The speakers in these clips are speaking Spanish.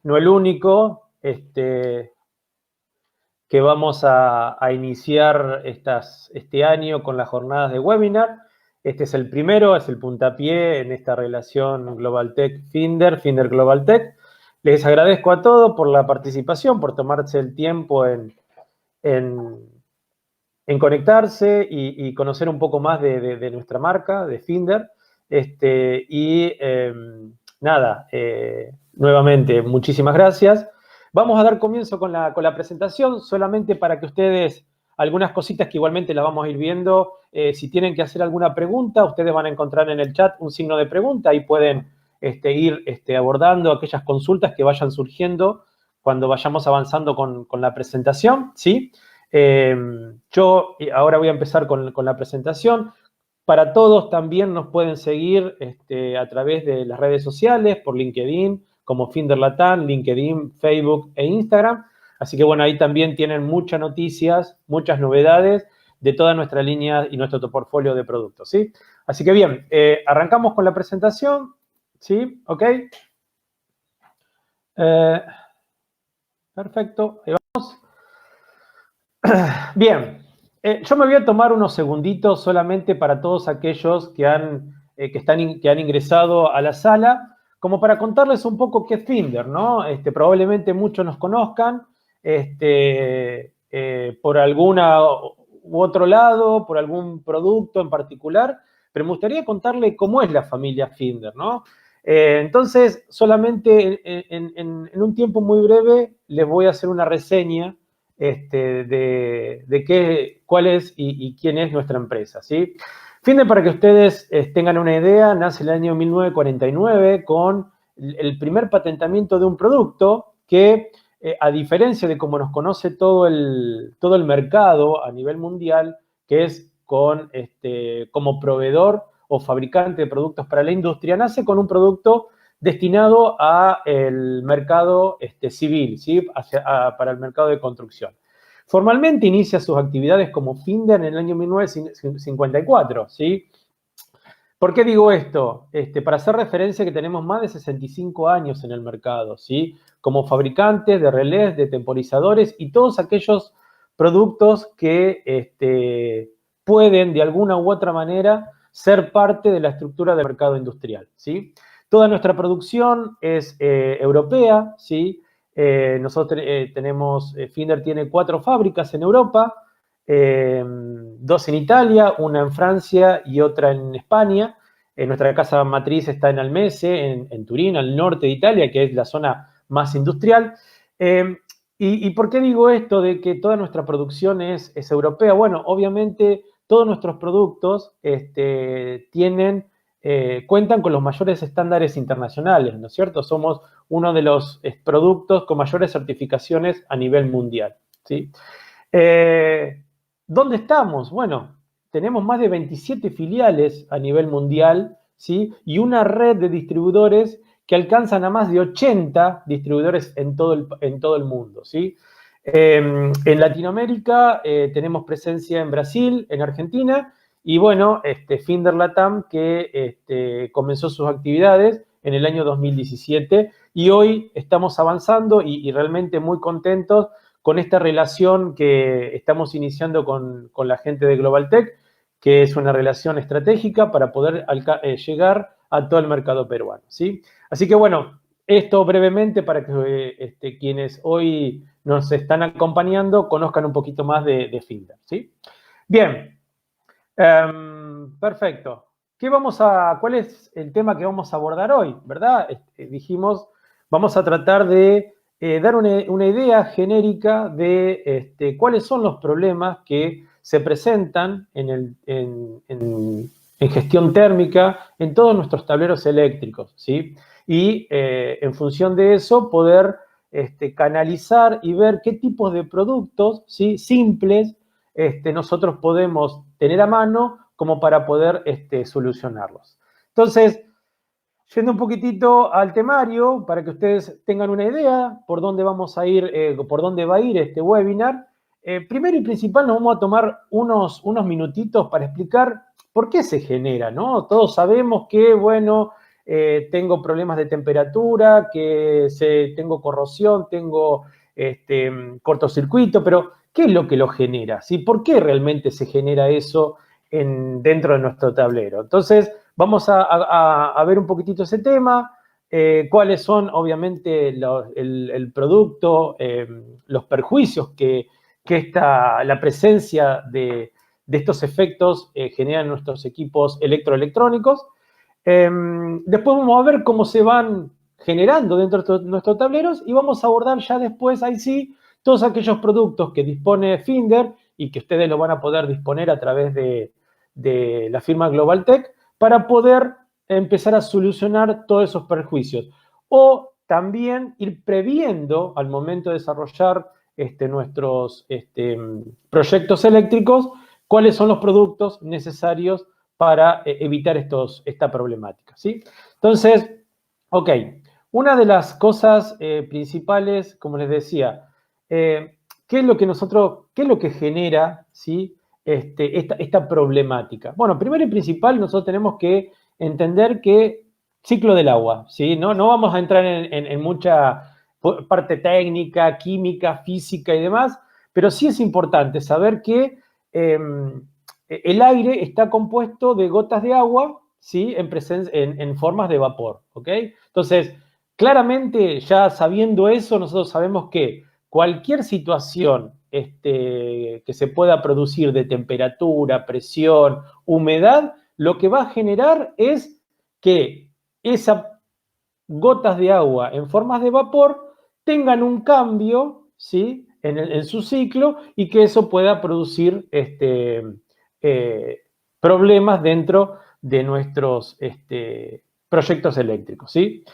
no el único, que vamos a iniciar este año con las jornadas de webinar. Este es el primero, es el puntapié en esta relación GlobalTech-Finder, Finder-GlobalTech. Les agradezco a todos por la participación, por tomarse el tiempo en conectarse y conocer un poco más de nuestra marca, de Finder. Nuevamente, muchísimas gracias. Vamos a dar comienzo con la presentación, solamente para que ustedes, algunas cositas que igualmente las vamos a ir viendo, si tienen que hacer alguna pregunta, ustedes van a encontrar en el chat un signo de pregunta, ahí pueden ir abordando aquellas consultas que vayan surgiendo cuando vayamos avanzando con la presentación, ¿sí? Yo ahora voy a empezar con la presentación. Para todos también nos pueden seguir a través de las redes sociales, por LinkedIn, como Finder Latam, LinkedIn, Facebook e Instagram. Así que bueno, ahí también tienen muchas noticias, muchas novedades de toda nuestra línea y nuestro portfolio de productos, ¿sí? Así que bien, arrancamos con la presentación, ¿sí? ¿Ok? Perfecto, ahí vamos. Bien, yo me voy a tomar unos segunditos solamente para todos aquellos que han ingresado a la sala, como para contarles un poco qué es Finder, ¿no? Probablemente muchos nos conozcan por alguna u otro lado, por algún producto en particular, pero me gustaría contarle cómo es la familia Finder, ¿no? Entonces, solamente en un tiempo muy breve les voy a hacer una reseña cuál es y quién es nuestra empresa, ¿sí? Finder, para que ustedes tengan una idea, nace el año 1949 con el primer patentamiento de un producto que, a diferencia de cómo nos conoce todo el mercado a nivel mundial, que es como proveedor o fabricante de productos para la industria, nace con un producto destinado al mercado civil, ¿sí? Para el mercado de construcción. Formalmente inicia sus actividades como Finder en el año 1954, ¿sí? ¿Por qué digo esto? Para hacer referencia que tenemos más de 65 años en el mercado, ¿sí? Como fabricantes de relés, de temporizadores y todos aquellos productos que pueden de alguna u otra manera ser parte de la estructura del mercado industrial, ¿sí? Toda nuestra producción es europea, ¿sí? Nosotros Finder tiene 4 fábricas en Europa, 2 en Italia, una en Francia y otra en España. Nuestra casa matriz está en Almese, en Turín, al norte de Italia, que es la zona más industrial. ¿Y por qué digo esto de que toda nuestra producción es europea? Bueno, obviamente todos nuestros productos cuentan con los mayores estándares internacionales, ¿no es cierto? Somos uno de los productos con mayores certificaciones a nivel mundial, ¿sí? ¿Dónde estamos? Bueno, tenemos más de 27 filiales a nivel mundial, ¿sí? Y una red de distribuidores que alcanzan a más de 80 distribuidores en todo el mundo, ¿sí? En Latinoamérica tenemos presencia en Brasil, en Argentina, y bueno, Finder Latam, que comenzó sus actividades en el año 2017, y hoy estamos avanzando y realmente muy contentos con esta relación que estamos iniciando con la gente de GlobalTech, que es una relación estratégica para poder llegar a todo el mercado peruano, ¿sí? Así que bueno, esto brevemente para que quienes hoy nos están acompañando conozcan un poquito más de Finder, ¿sí? Bien, perfecto. ¿Cuál es el tema que vamos a abordar hoy, verdad? Dijimos, vamos a tratar de dar una idea genérica de cuáles son los problemas que se presentan en gestión térmica en todos nuestros tableros eléctricos, ¿sí? Y en función de eso poder canalizar y ver qué tipos de productos, ¿sí? Simples nosotros podemos tener a mano como para poder solucionarlos. Entonces, yendo un poquitito al temario, para que ustedes tengan una idea por dónde vamos a ir, por dónde va a ir este webinar, primero y principal nos vamos a tomar unos minutitos para explicar por qué se genera, ¿no? Todos sabemos que, bueno, tengo problemas de temperatura, tengo corrosión, tengo cortocircuito, pero ¿qué es lo que lo genera? ¿Sí? ¿Por qué realmente se genera eso dentro de nuestro tablero? Entonces, vamos a ver un poquitito ese tema, cuáles son, obviamente, el producto, los perjuicios que la presencia de estos efectos genera en nuestros equipos electroelectrónicos. Después vamos a ver cómo se van generando dentro de nuestros tableros y vamos a abordar ya después, ahí sí, todos aquellos productos que dispone Finder y que ustedes lo van a poder disponer a través de la firma GlobalTech para poder empezar a solucionar todos esos perjuicios. O también ir previendo al momento de desarrollar nuestros proyectos eléctricos cuáles son los productos necesarios para evitar esta problemática, ¿sí? Entonces, ok, una de las cosas principales, como les decía, ¿qué es lo que genera, ¿sí? esta problemática? Bueno, primero y principal, nosotros tenemos que entender que ciclo del agua, ¿sí? No vamos a entrar en mucha parte técnica, química, física y demás, pero sí es importante saber que el aire está compuesto de gotas de agua, ¿sí? en formas de vapor, ¿ok? Entonces, claramente, ya sabiendo eso, nosotros sabemos que cualquier situación que se pueda producir de temperatura, presión, humedad, lo que va a generar es que esas gotas de agua en formas de vapor tengan un cambio, ¿sí? en su ciclo y que eso pueda producir problemas dentro de nuestros proyectos eléctricos, ¿sí?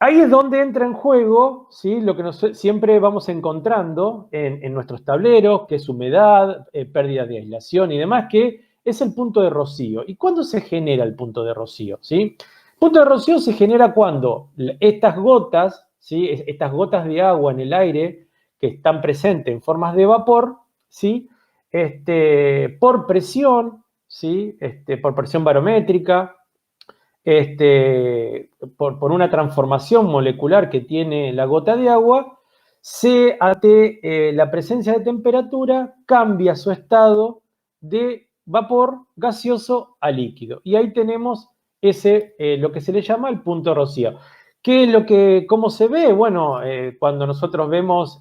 Ahí es donde entra en juego, ¿sí? Lo que siempre vamos encontrando en nuestros tableros, que es humedad, pérdida de aislación y demás, que es el punto de rocío. ¿Y cuándo se genera el punto de rocío? ¿Sí? El punto de rocío se genera cuando estas gotas, ¿sí? Estas gotas de agua en el aire que están presentes en formas de vapor, ¿sí? Por presión, ¿sí? Por presión barométrica, por una transformación molecular que tiene la gota de agua, ante la presencia de temperatura cambia su estado de vapor gaseoso a líquido. Y ahí tenemos lo que se le llama el punto rocío. ¿Cómo se ve? Bueno, cuando nosotros vemos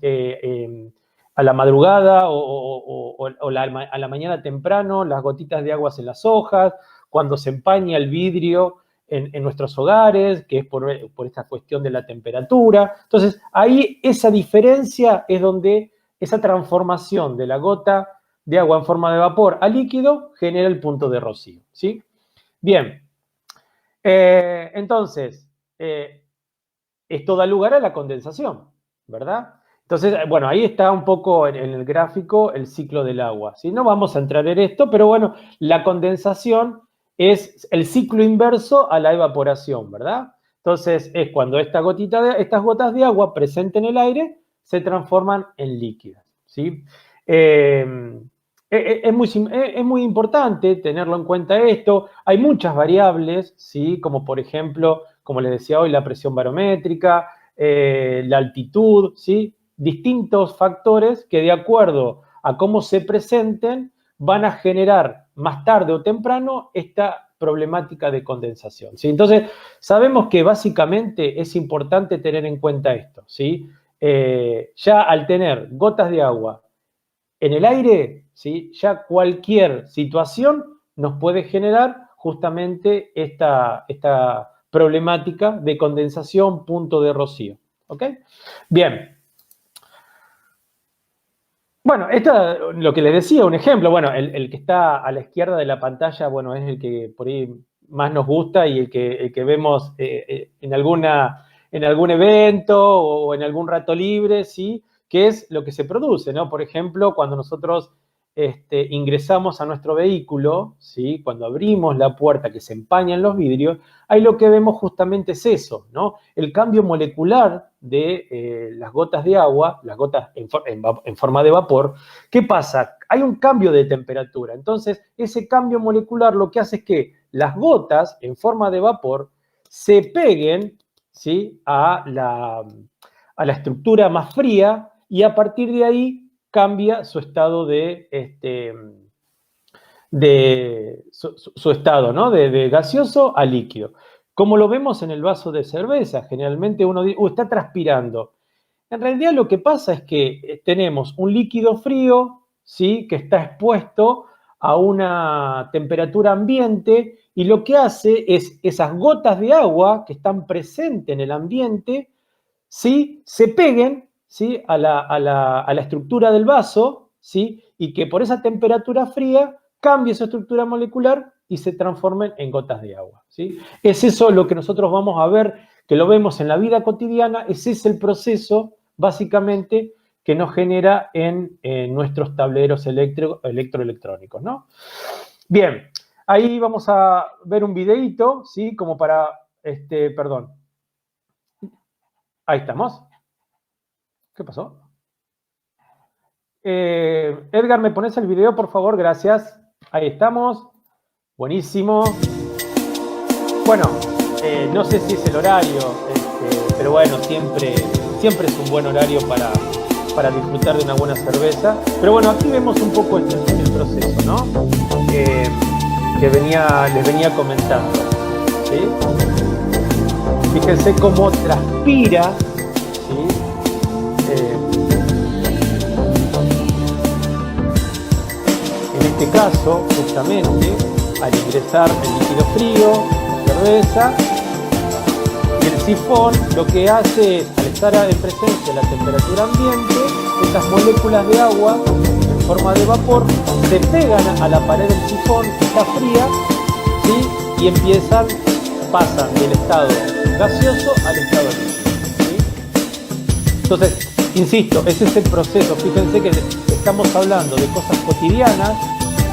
a la madrugada a la mañana temprano las gotitas de agua en las hojas, cuando se empaña el vidrio en nuestros hogares, que es por esta cuestión de la temperatura. Entonces, ahí esa diferencia es donde esa transformación de la gota de agua en forma de vapor a líquido genera el punto de rocío, ¿sí? Bien, entonces, esto da lugar a la condensación, ¿verdad? Entonces, bueno, ahí está un poco en el gráfico el ciclo del agua, ¿sí? No vamos a entrar en esto, pero bueno, la condensación es el ciclo inverso a la evaporación, ¿verdad? Entonces, es cuando estas gotas de agua presentes en el aire se transforman en líquidas, ¿sí? Es muy importante tenerlo en cuenta esto. Hay muchas variables, ¿sí? Como por ejemplo, como les decía hoy, la presión barométrica, la altitud, ¿sí? Distintos factores que de acuerdo a cómo se presenten van a generar más tarde o temprano esta problemática de condensación, ¿sí? Entonces, sabemos que básicamente es importante tener en cuenta esto, ¿sí? Ya al tener gotas de agua en el aire, ¿sí? Ya cualquier situación nos puede generar justamente esta problemática de condensación, punto de rocío, ¿ok? Bien. Bueno, esto lo que les decía, un ejemplo, bueno, el que está a la izquierda de la pantalla, bueno, es el que por ahí más nos gusta y el que vemos en algún evento o en algún rato libre, ¿sí? Que es lo que se produce, ¿no? Por ejemplo, cuando nosotros ingresamos a nuestro vehículo, ¿sí? Cuando abrimos la puerta que se empañan los vidrios, ahí lo que vemos justamente es eso, ¿no? El cambio molecular de las gotas de agua, las gotas en forma de vapor. ¿Qué pasa? Hay un cambio de temperatura. Entonces, ese cambio molecular lo que hace es que las gotas en forma de vapor se peguen, ¿sí?, a la estructura más fría y a partir de ahí cambia su estado su estado, ¿no?, de gaseoso a líquido. Como lo vemos en el vaso de cerveza, generalmente uno dice, está transpirando. En realidad lo que pasa es que tenemos un líquido frío, ¿sí?, que está expuesto a una temperatura ambiente y lo que hace es esas gotas de agua que están presentes en el ambiente, ¿sí?, se peguen, ¿sí?, a la estructura del vaso, ¿sí?, y que por esa temperatura fría cambie su estructura molecular y se transformen en gotas de agua, ¿sí? Es eso lo que nosotros vamos a ver, que lo vemos en la vida cotidiana, ese es el proceso, básicamente, que nos genera en nuestros tableros electroelectrónicos, ¿no? Bien, ahí vamos a ver un videíto, ¿sí?, como para, perdón. Ahí estamos. ¿Qué pasó? Edgar, ¿me pones el video, por favor? Gracias. Ahí estamos. Buenísimo. Bueno, no sé si es el horario, pero bueno, siempre es un buen horario para disfrutar de una buena cerveza. Pero bueno, aquí vemos un poco el proceso, ¿no? Que les venía comentando, ¿sí? Fíjense cómo transpira, ¿sí? En este caso, justamente, al ingresar el líquido frío, la cerveza, y el sifón lo que hace es, al estar en presencia de la temperatura ambiente, estas moléculas de agua en forma de vapor se pegan a la pared del sifón que está fría, ¿sí?, y pasan del estado gaseoso al estado líquido, ¿sí? Entonces, insisto, ese es el proceso. Fíjense que estamos hablando de cosas cotidianas,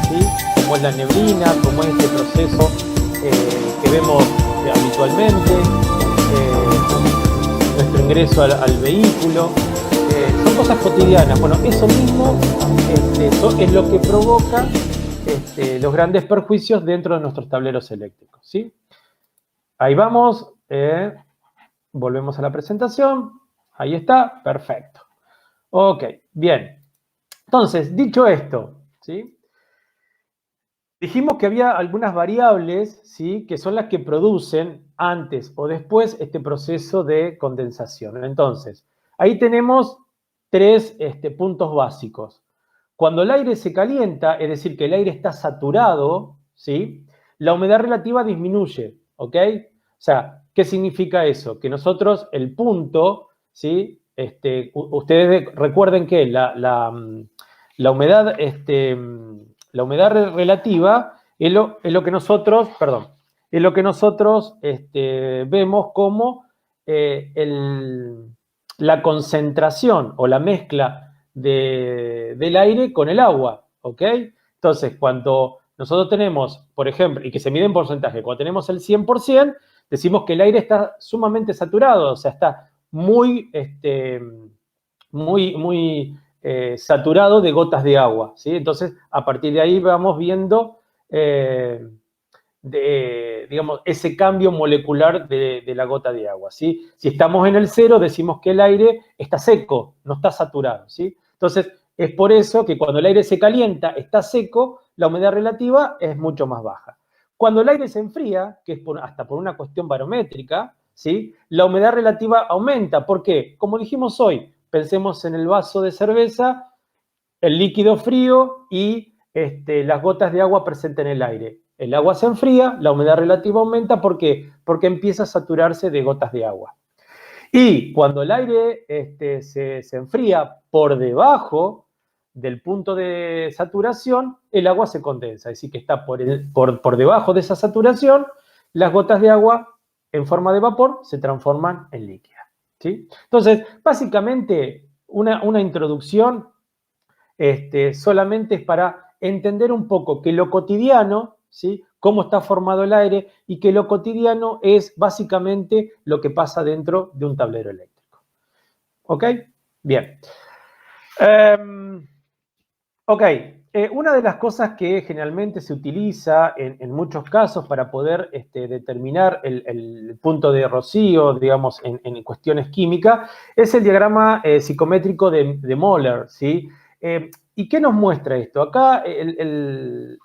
¿sí?, como es la neblina, como es este proceso que vemos habitualmente, nuestro ingreso al vehículo, son cosas cotidianas. Bueno, eso mismo es lo que provoca los grandes perjuicios dentro de nuestros tableros eléctricos, ¿sí? Ahí vamos, volvemos a la presentación, ahí está, perfecto. Ok, bien. Entonces, dicho esto, ¿sí?, dijimos que había algunas variables, ¿sí?, que son las que producen antes o después este proceso de condensación. Entonces, ahí tenemos tres puntos básicos. Cuando el aire se calienta, es decir, que el aire está saturado, ¿sí?, la humedad relativa disminuye, ¿ok? O sea, ¿qué significa eso? Que nosotros, el punto, ¿sí?, ustedes recuerden que la humedad, la humedad relativa es lo que nosotros, perdón, es lo que nosotros vemos como la concentración o la mezcla del aire con el agua, ¿ok? Entonces, cuando nosotros tenemos, por ejemplo, y que se mide en porcentaje, cuando tenemos el 100%, decimos que el aire está sumamente saturado, o sea, está muy saturado de gotas de agua, ¿sí? Entonces, a partir de ahí vamos viendo, digamos, ese cambio molecular de la gota de agua, ¿sí? Si estamos en el 0, decimos que el aire está seco, no está saturado, ¿sí? Entonces, es por eso que cuando el aire se calienta, está seco, la humedad relativa es mucho más baja. Cuando el aire se enfría, que es hasta por una cuestión barométrica, ¿sí?, la humedad relativa aumenta. ¿Por qué? Como dijimos hoy, pensemos en el vaso de cerveza, el líquido frío y las gotas de agua presentes en el aire. El agua se enfría, la humedad relativa aumenta. ¿Por qué? Porque empieza a saturarse de gotas de agua. Y cuando el aire se enfría por debajo del punto de saturación, el agua se condensa. Es decir, que está por debajo de esa saturación, las gotas de agua en forma de vapor se transforman en líquida, ¿sí? Entonces, básicamente, una introducción solamente es para entender un poco que lo cotidiano, ¿sí?, cómo está formado el aire, y que lo cotidiano es básicamente lo que pasa dentro de un tablero eléctrico. ¿Ok? Bien. Ok, una de las cosas que generalmente se utiliza en muchos casos para poder determinar el punto de rocío, digamos, en cuestiones químicas, es el diagrama psicométrico de Moller, ¿sí? ¿Y qué nos muestra esto? Acá el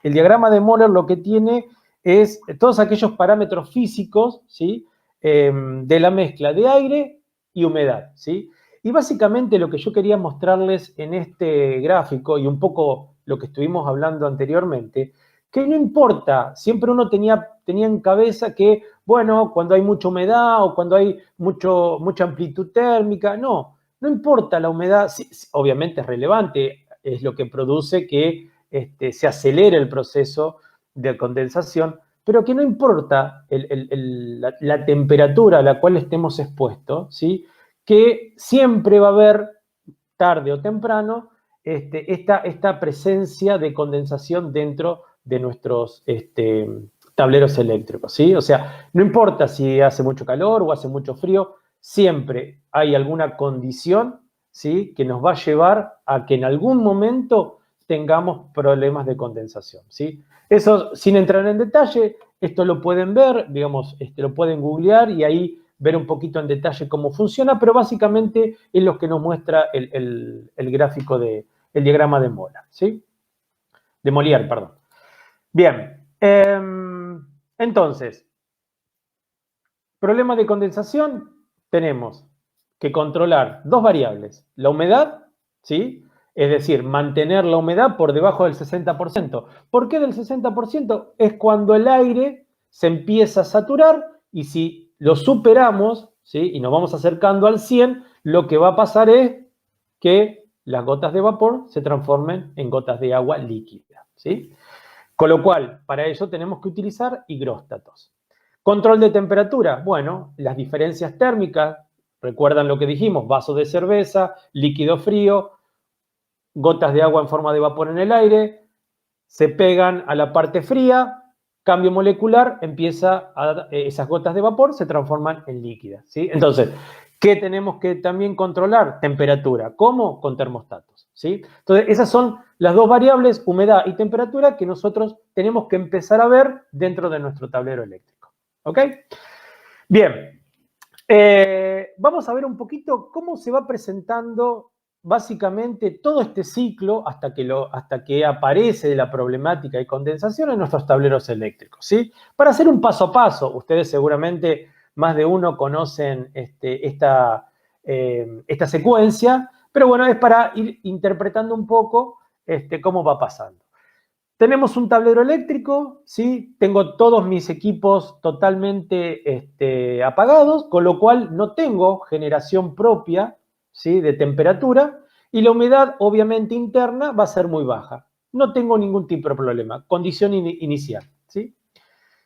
diagrama de Moller lo que tiene es todos aquellos parámetros físicos, ¿sí? De la mezcla de aire y humedad, ¿sí? Y básicamente lo que yo quería mostrarles en este gráfico, y un poco lo que estuvimos hablando anteriormente, que no importa, siempre uno tenía en cabeza que, bueno, cuando hay mucha humedad o cuando hay mucha amplitud térmica, no importa la humedad, sí, obviamente es relevante, es lo que produce que se acelere el proceso de condensación, pero que no importa la temperatura a la cual estemos expuestos, ¿sí? Que siempre va a haber, tarde o temprano, esta presencia de condensación dentro de nuestros tableros eléctricos, ¿sí? O sea, no importa si hace mucho calor o hace mucho frío, siempre hay alguna condición, ¿sí? Que nos va a llevar a que en algún momento tengamos problemas de condensación, ¿sí? Eso, sin entrar en detalle, esto lo pueden ver, digamos, lo pueden googlear y ahí ver un poquito en detalle cómo funciona, pero básicamente es lo que nos muestra el gráfico el diagrama de Moller, ¿sí? De Molière, perdón. Bien, entonces, problema de condensación, tenemos que controlar dos variables, la humedad, ¿sí? Es decir, mantener la humedad por debajo del 60%. ¿Por qué del 60%? Es cuando el aire se empieza a saturar y si lo superamos, ¿sí? Y nos vamos acercando al 100, lo que va a pasar es que las gotas de vapor se transformen en gotas de agua líquida, ¿sí? Con lo cual, para ello tenemos que utilizar higróstatos. Control de temperatura, bueno, las diferencias térmicas, recuerdan lo que dijimos, vaso de cerveza, líquido frío, gotas de agua en forma de vapor en el aire, se pegan a la parte fría, cambio molecular, esas gotas de vapor se transforman en líquidas, ¿sí? Entonces, ¿qué tenemos que también controlar? Temperatura. ¿Cómo? Con termostatos, ¿sí? Entonces, esas son las dos variables, humedad y temperatura, que nosotros tenemos que empezar a ver dentro de nuestro tablero eléctrico, ¿ok? Bien, vamos a ver un poquito cómo se va presentando básicamente todo este ciclo hasta que aparece la problemática de condensación en nuestros tableros eléctricos, ¿sí? Para hacer un paso a paso, ustedes seguramente más de uno conocen esta secuencia, pero bueno, es para ir interpretando un poco cómo va pasando. Tenemos un tablero eléctrico, ¿sí? Tengo todos mis equipos totalmente apagados, con lo cual no tengo generación propia, ¿sí? De temperatura, y la humedad, obviamente, interna va a ser muy baja. No tengo ningún tipo de problema. Condición inicial, ¿sí?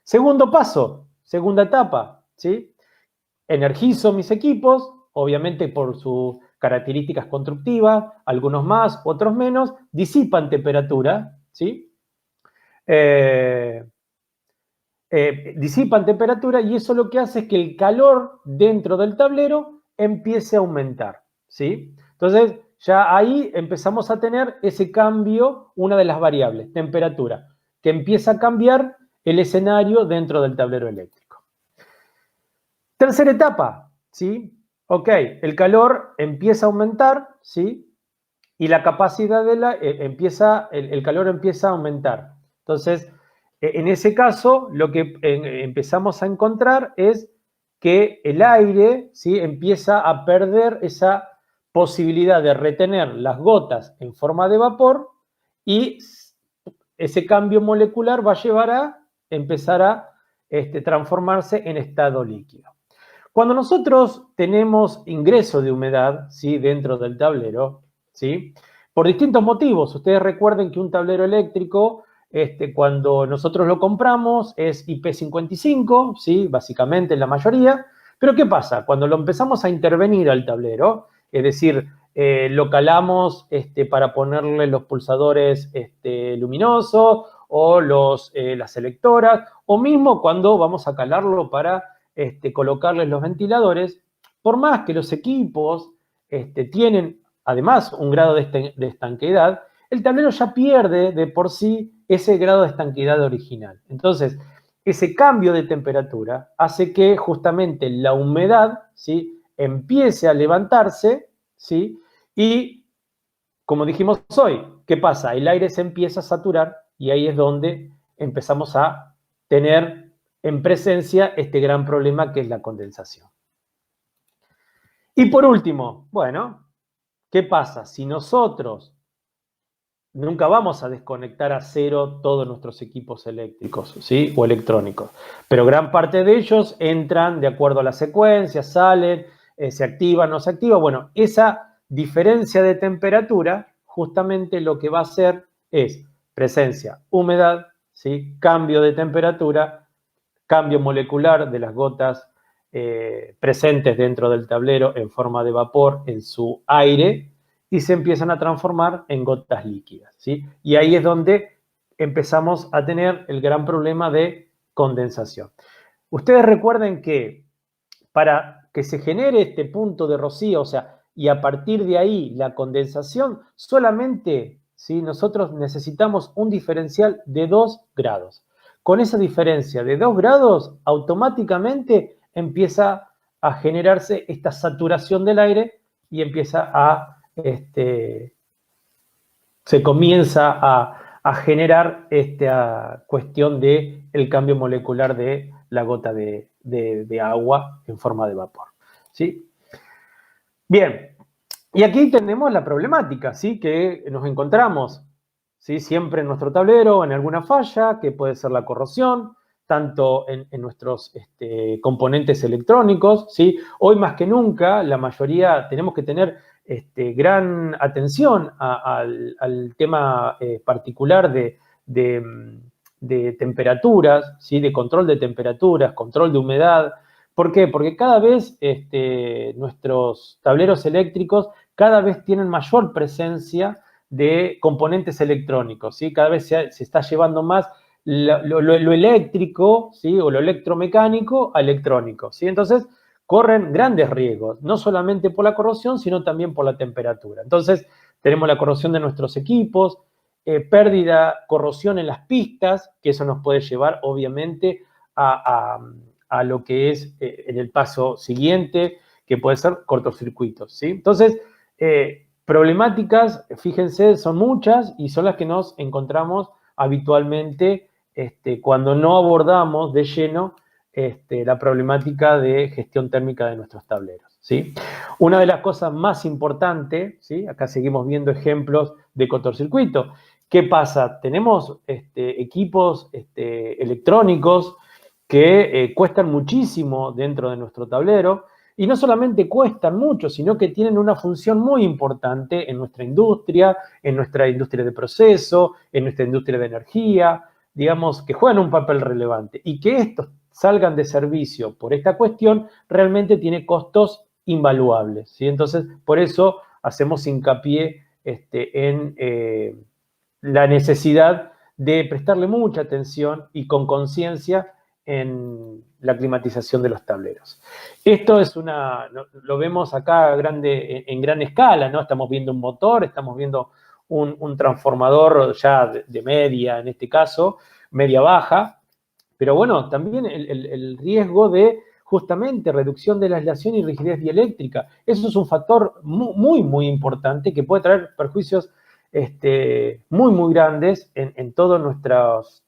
Segundo paso, segunda etapa, ¿sí? Energizo mis equipos, obviamente por sus características constructivas, algunos más, otros menos, disipan temperatura, ¿sí? Disipan temperatura y eso lo que hace es que el calor dentro del tablero empiece a aumentar, ¿sí? Entonces, ya ahí empezamos a tener ese cambio, una de las variables, temperatura, que empieza a cambiar el escenario dentro del tablero eléctrico. Tercera etapa, ¿sí? Ok, el calor empieza a aumentar, ¿sí? Y la capacidad de el calor empieza a aumentar. Entonces, en ese caso, lo que empezamos a encontrar es que el aire, ¿sí? Empieza a perder esa posibilidad de retener las gotas en forma de vapor y ese cambio molecular va a llevar a empezar a transformarse en estado líquido. Cuando nosotros tenemos ingreso de humedad, ¿sí? Dentro del tablero, ¿sí? Por distintos motivos. Ustedes recuerden que un tablero eléctrico, cuando nosotros lo compramos, es IP55, ¿sí? Básicamente la mayoría. Pero ¿qué pasa? Cuando lo empezamos a intervenir al tablero, es decir, lo calamos para ponerle los pulsadores luminosos o las selectoras, o mismo cuando vamos a calarlo para colocarles los ventiladores, por más que los equipos tienen además un grado de estanqueidad, el tablero ya pierde de por sí ese grado de estanquidad original. Entonces, ese cambio de temperatura hace que justamente la humedad, ¿sí?, empiece a levantarse, ¿sí? Y, como dijimos hoy, ¿qué pasa? El aire se empieza a saturar y ahí es donde empezamos a tener en presencia este gran problema que es la condensación. Y por último, bueno, ¿qué pasa? Si nosotros nunca vamos a desconectar a cero todos nuestros equipos eléctricos, ¿sí?, o electrónicos, pero gran parte de ellos entran de acuerdo a la secuencia, salen, se activan, no se activan. Bueno, esa diferencia de temperatura justamente lo que va a hacer es presencia, humedad, ¿sí?, cambio de temperatura, cambio molecular de las gotas presentes dentro del tablero en forma de vapor en su aire, y se empiezan a transformar en gotas líquidas, ¿sí? Y ahí es donde empezamos a tener el gran problema de condensación. Ustedes recuerden que para que se genere este punto de rocío, o sea, y a partir de ahí la condensación, solamente, ¿sí?, nosotros necesitamos un diferencial de 2 grados. Con esa diferencia de 2 grados, automáticamente empieza a generarse esta saturación del aire y empieza a se comienza a generar esta cuestión de el cambio molecular de la gota de agua en forma de vapor, ¿sí? Bien, y aquí tenemos la problemática, ¿sí?, que nos encontramos, ¿sí?, siempre en nuestro tablero, en alguna falla, que puede ser la corrosión, tanto en nuestros componentes electrónicos, ¿sí? Hoy más que nunca, la mayoría tenemos que tener gran atención al tema particular de temperaturas, ¿sí?, de control de temperaturas, control de humedad. ¿Por qué? Porque cada vez nuestros tableros eléctricos cada vez tienen mayor presencia de componentes electrónicos, ¿sí? Cada vez se está llevando más lo eléctrico, ¿sí?, o lo electromecánico a electrónico, ¿sí? Entonces, corren grandes riesgos, no solamente por la corrosión, sino también por la temperatura. Entonces, tenemos la corrosión de nuestros equipos, pérdida, corrosión en las pistas, que eso nos puede llevar, obviamente, a lo que es en el paso siguiente, que puede ser cortocircuitos, ¿sí? Entonces, problemáticas, fíjense, son muchas y son las que nos encontramos habitualmente cuando no abordamos de lleno la problemática de gestión térmica de nuestros tableros, ¿sí? Una de las cosas más importantes, ¿sí?, acá seguimos viendo ejemplos de cortocircuito. ¿Qué pasa? Tenemos equipos electrónicos que cuestan muchísimo dentro de nuestro tablero, y no solamente cuestan mucho, sino que tienen una función muy importante en nuestra industria de proceso, en nuestra industria de energía, digamos, que juegan un papel relevante. Y que estos salgan de servicio por esta cuestión realmente tiene costos invaluables, ¿sí? Entonces, por eso hacemos hincapié en la necesidad de prestarle mucha atención y con conciencia en la climatización de los tableros. Esto es lo vemos acá en gran escala, ¿no? Estamos viendo un motor, estamos viendo un transformador ya de media, en este caso, media baja, pero bueno, también el riesgo de justamente reducción de la aislación y rigidez dieléctrica. Eso es un factor muy, muy importante que puede traer perjuicios muy, muy grandes en todos nuestros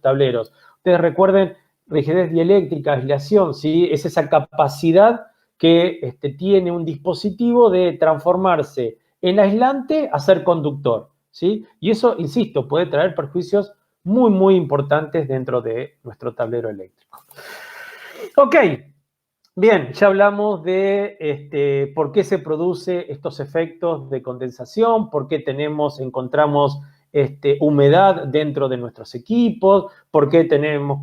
tableros. Ustedes recuerden, rigidez dieléctrica, aislación, ¿sí?, es esa capacidad que tiene un dispositivo de transformarse en aislante a ser conductor, ¿sí? Y eso, insisto, puede traer perjuicios muy, muy importantes dentro de nuestro tablero eléctrico. Ok, bien, ya hablamos de por qué se producen estos efectos de condensación, por qué encontramos humedad dentro de nuestros equipos,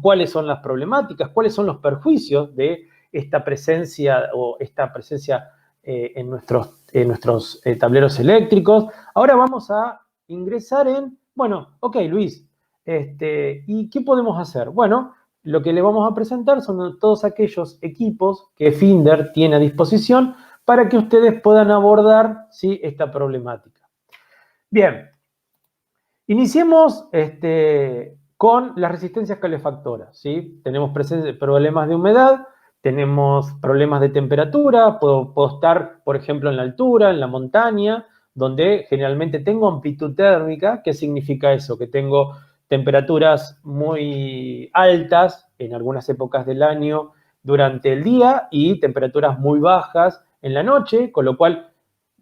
cuáles son las problemáticas, cuáles son los perjuicios de esta presencia en nuestros tableros eléctricos. Ahora vamos a ingresar bueno, ok, Luis, ¿y qué podemos hacer? Bueno, lo que le vamos a presentar son todos aquellos equipos que Finder tiene a disposición para que ustedes puedan abordar, ¿sí?, esta problemática. Bien, Iniciemos con las resistencias calefactoras, ¿sí? Tenemos problemas de humedad, tenemos problemas de temperatura, puedo estar, por ejemplo, en la altura, en la montaña, donde generalmente tengo amplitud térmica. ¿Qué significa eso? Que tengo temperaturas muy altas en algunas épocas del año durante el día y temperaturas muy bajas en la noche, con lo cual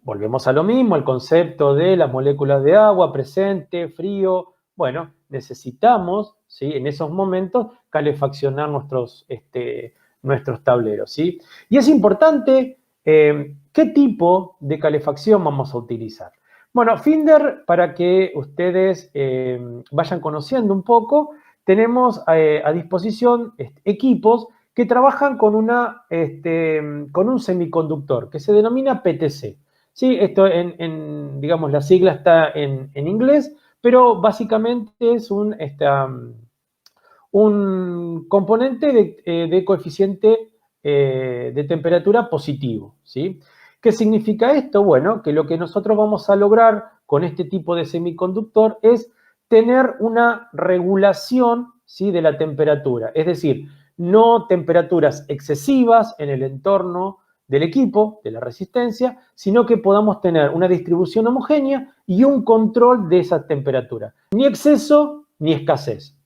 volvemos a lo mismo, el concepto de las moléculas de agua, presente, frío. Bueno, necesitamos, ¿sí?, en esos momentos calefaccionar nuestros tableros, ¿sí? Y es importante qué tipo de calefacción vamos a utilizar. Bueno, Finder, para que ustedes vayan conociendo un poco, tenemos a disposición equipos que trabajan con un semiconductor que se denomina PTC. Sí, esto digamos, la sigla está en inglés, pero básicamente es un componente de coeficiente de temperatura positivo, ¿sí? ¿Qué significa esto? Bueno, que lo que nosotros vamos a lograr con este tipo de semiconductor es tener una regulación, ¿sí?, de la temperatura, es decir, no temperaturas excesivas en el entorno del equipo, de la resistencia, sino que podamos tener una distribución homogénea y un control de esa temperatura. Ni exceso ni escasez.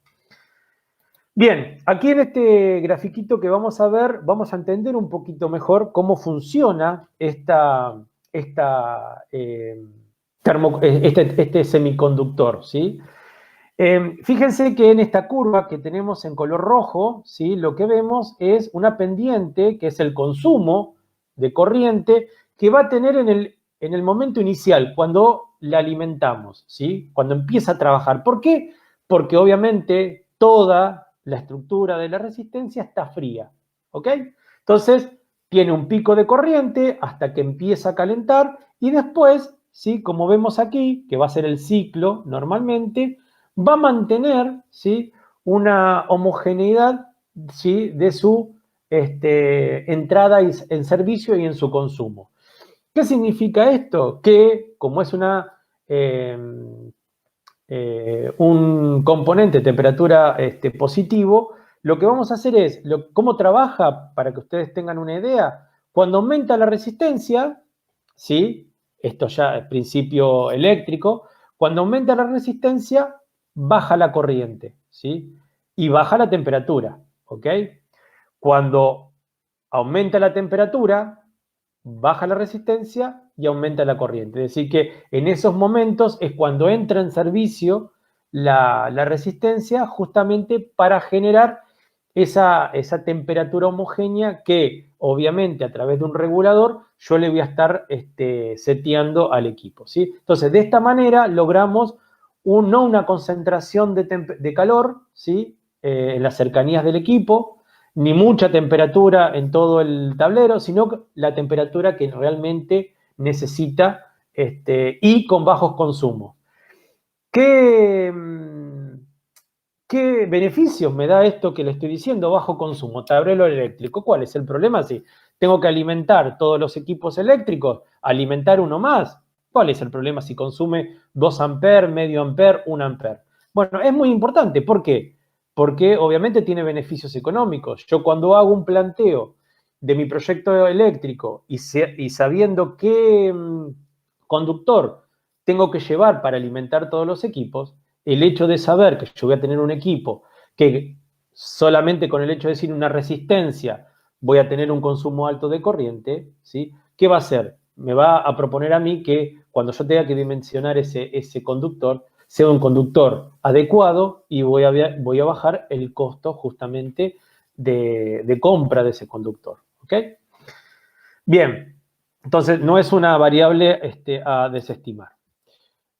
Bien, aquí en este grafiquito que vamos a ver, vamos a entender un poquito mejor cómo funciona este semiconductor, ¿sí? Fíjense que en esta curva que tenemos en color rojo, ¿sí?, lo que vemos es una pendiente, que es el consumo de corriente, que va a tener en el momento inicial, cuando la alimentamos, ¿sí?, cuando empieza a trabajar. ¿Por qué? Porque obviamente toda la estructura de la resistencia está fría, ¿ok? Entonces, tiene un pico de corriente hasta que empieza a calentar y después, ¿sí?, como vemos aquí, que va a ser el ciclo normalmente, va a mantener, ¿sí?, una homogeneidad, ¿sí?, de su entrada en servicio y en su consumo. ¿Qué significa esto? Que como es un componente de temperatura positivo, lo que vamos a hacer es, ¿cómo trabaja? Para que ustedes tengan una idea, cuando aumenta la resistencia, ¿sí?, esto ya es principio eléctrico, cuando aumenta la resistencia, baja la corriente, ¿sí?, y baja la temperatura, ¿ok? Cuando aumenta la temperatura, baja la resistencia y aumenta la corriente. Es decir, que en esos momentos es cuando entra en servicio la resistencia, justamente para generar esa temperatura homogénea que, obviamente, a través de un regulador, yo le voy a estar seteando al equipo, ¿sí? Entonces, de esta manera logramos no una concentración de calor, ¿sí?, en las cercanías del equipo, ni mucha temperatura en todo el tablero, sino la temperatura que realmente necesita y con bajos consumos. ¿Qué beneficios me da esto que le estoy diciendo? Bajo consumo, tablero eléctrico. ¿Cuál es el problema? Si tengo que alimentar todos los equipos eléctricos, alimentar uno más, ¿cuál es el problema si consume 2 amperes, medio ampere, 1 ampere? Bueno, es muy importante. ¿Por qué? Porque obviamente tiene beneficios económicos. Yo cuando hago un planteo de mi proyecto eléctrico y sabiendo qué conductor tengo que llevar para alimentar todos los equipos, el hecho de saber que yo voy a tener un equipo que solamente con el hecho de decir una resistencia voy a tener un consumo alto de corriente, ¿sí?, ¿qué va a hacer? Me va a proponer a mí que cuando yo tenga que dimensionar ese conductor, sea un conductor adecuado y voy a bajar el costo justamente de compra de ese conductor, ¿ok? Bien, entonces no es una variable a desestimar.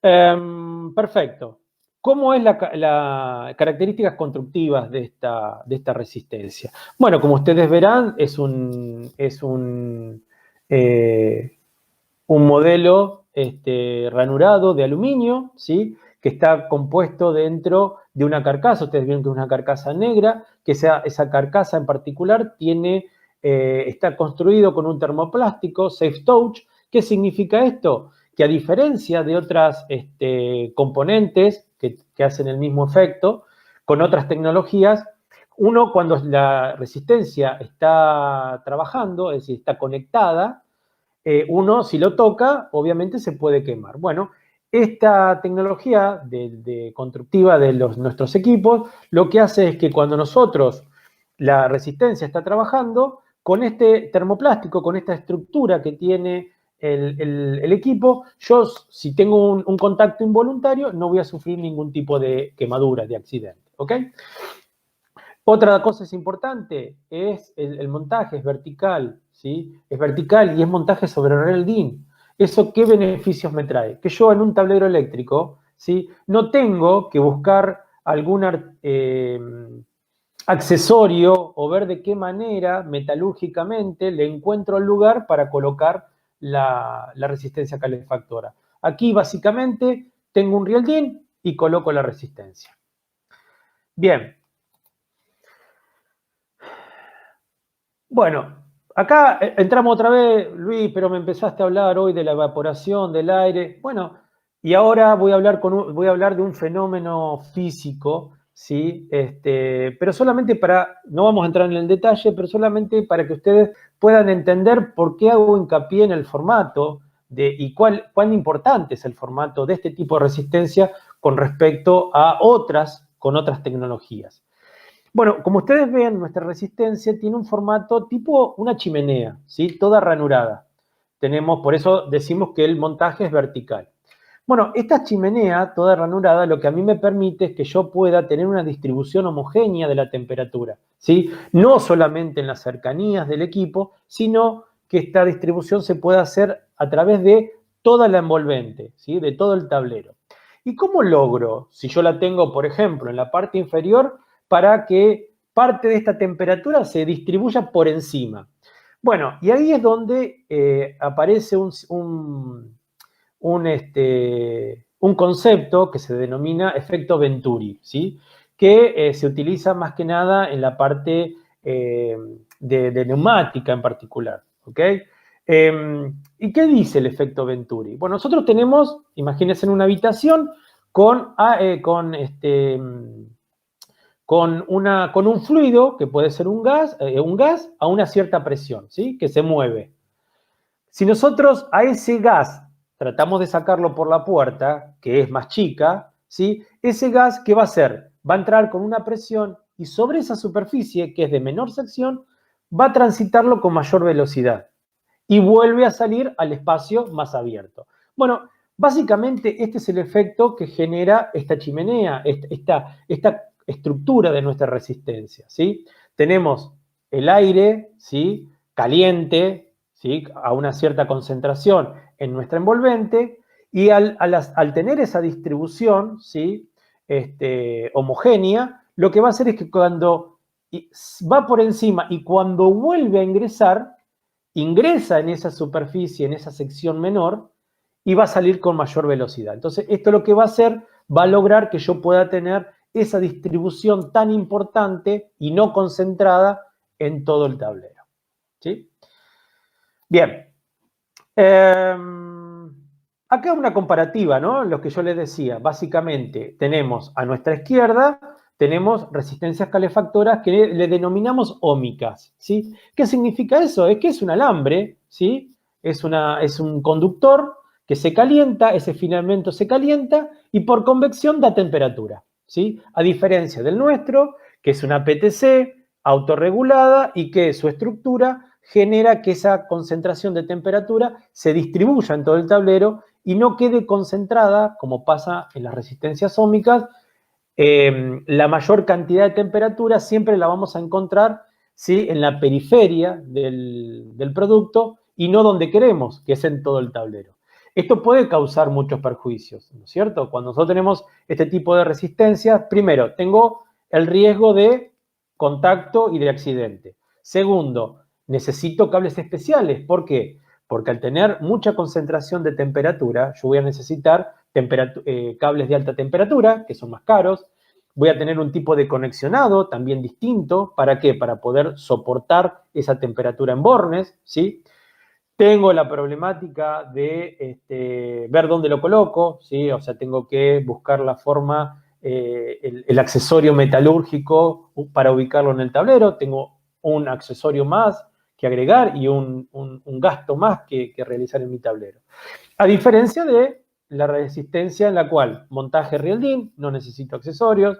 Perfecto. ¿Cómo es las características constructivas de esta resistencia? Bueno, como ustedes verán, es un modelo ranurado de aluminio, ¿sí?, que está compuesto dentro de una carcasa. Ustedes ven que es una carcasa negra, que esa carcasa en particular está construido con un termoplástico Safe Touch. ¿Qué significa esto? que a diferencia de otras componentes que hacen el mismo efecto, con otras tecnologías, uno cuando la resistencia está trabajando, es decir, está conectada, uno si lo toca, obviamente se puede quemar. Bueno, esta tecnología constructiva de nuestros equipos, lo que hace es que cuando nosotros, la resistencia está trabajando, con este termoplástico, con esta estructura que tiene el equipo, yo si tengo un contacto involuntario, no voy a sufrir ningún tipo de quemadura, de accidente, ¿ok? Otra cosa es importante, es el montaje, es vertical, ¿sí? Es vertical y es montaje sobre reldín. ¿Eso qué beneficios me trae? Que yo en un tablero eléctrico, ¿sí? No tengo que buscar algún accesorio o ver de qué manera metalúrgicamente le encuentro el lugar para colocar la resistencia calefactora. Aquí básicamente tengo un rieldín y coloco la resistencia. Bien. Bueno, acá entramos otra vez, Luis, pero me empezaste a hablar hoy de la evaporación del aire. Bueno, y ahora voy a hablar de un fenómeno físico, ¿sí? Pero solamente no vamos a entrar en el detalle, pero solamente para que ustedes puedan entender por qué hago hincapié en el formato y cuán importante es el formato de este tipo de resistencia con respecto a con otras tecnologías. Bueno, como ustedes ven, nuestra resistencia tiene un formato tipo una chimenea, ¿sí? Toda ranurada. Por eso decimos que el montaje es vertical. Bueno, esta chimenea toda ranurada lo que a mí me permite es que yo pueda tener una distribución homogénea de la temperatura, ¿sí? No solamente en las cercanías del equipo, sino que esta distribución se pueda hacer a través de toda la envolvente, ¿sí? De todo el tablero. ¿Y cómo logro, si yo la tengo, por ejemplo, en la parte inferior, para que parte de esta temperatura se distribuya por encima? Bueno, y ahí es donde aparece un concepto que se denomina efecto Venturi, ¿sí? Que se utiliza más que nada en la parte de neumática en particular, ¿ok? ¿Y qué dice el efecto Venturi? Bueno, nosotros tenemos, imagínense en una habitación con un fluido que puede ser un gas a una cierta presión, ¿sí? Que se mueve. Si nosotros a ese gas tratamos de sacarlo por la puerta, que es más chica, ¿sí? Ese gas, ¿qué va a hacer? Va a entrar con una presión y sobre esa superficie, que es de menor sección, va a transitarlo con mayor velocidad y vuelve a salir al espacio más abierto. Bueno, básicamente este es el efecto que genera esta chimenea, esta estructura de nuestra resistencia, ¿sí? Tenemos el aire, ¿sí? Caliente, ¿sí? A una cierta concentración en nuestra envolvente, y al tener esa distribución, ¿sí? Homogénea, lo que va a hacer es que cuando va por encima y cuando vuelve a ingresar, ingresa en esa superficie, en esa sección menor, y va a salir con mayor velocidad. Entonces, esto lo que va a hacer, va a lograr que yo pueda tener esa distribución tan importante y no concentrada en todo el tablero, ¿sí? Bien. Acá una comparativa, ¿no? Lo que yo les decía, básicamente tenemos a nuestra izquierda, tenemos resistencias calefactoras que le denominamos ómicas, ¿sí? ¿Qué significa eso? Es que es un alambre, ¿sí? Es un conductor que se calienta, ese filamento se calienta y por convección da temperatura, ¿sí? A diferencia del nuestro, que es una PTC autorregulada y que su estructura genera que esa concentración de temperatura se distribuya en todo el tablero y no quede concentrada, como pasa en las resistencias ómicas. La mayor cantidad de temperatura siempre la vamos a encontrar, ¿sí? En la periferia del producto y no donde queremos, que es en todo el tablero. Esto puede causar muchos perjuicios, ¿no es cierto? Cuando nosotros tenemos este tipo de resistencia, primero, tengo el riesgo de contacto y de accidente. Segundo, necesito cables especiales. ¿Por qué? Porque al tener mucha concentración de temperatura, yo voy a necesitar cables de alta temperatura, que son más caros. Voy a tener un tipo de conexionado también distinto. ¿Para qué? Para poder soportar esa temperatura en bornes, ¿sí? Tengo la problemática de ver dónde lo coloco, ¿sí? O sea, tengo que buscar la forma, el accesorio metalúrgico para ubicarlo en el tablero. Tengo un accesorio más que agregar y un gasto más que realizar en mi tablero. A diferencia de la resistencia en la cual montaje Real-DIN, no necesito accesorios,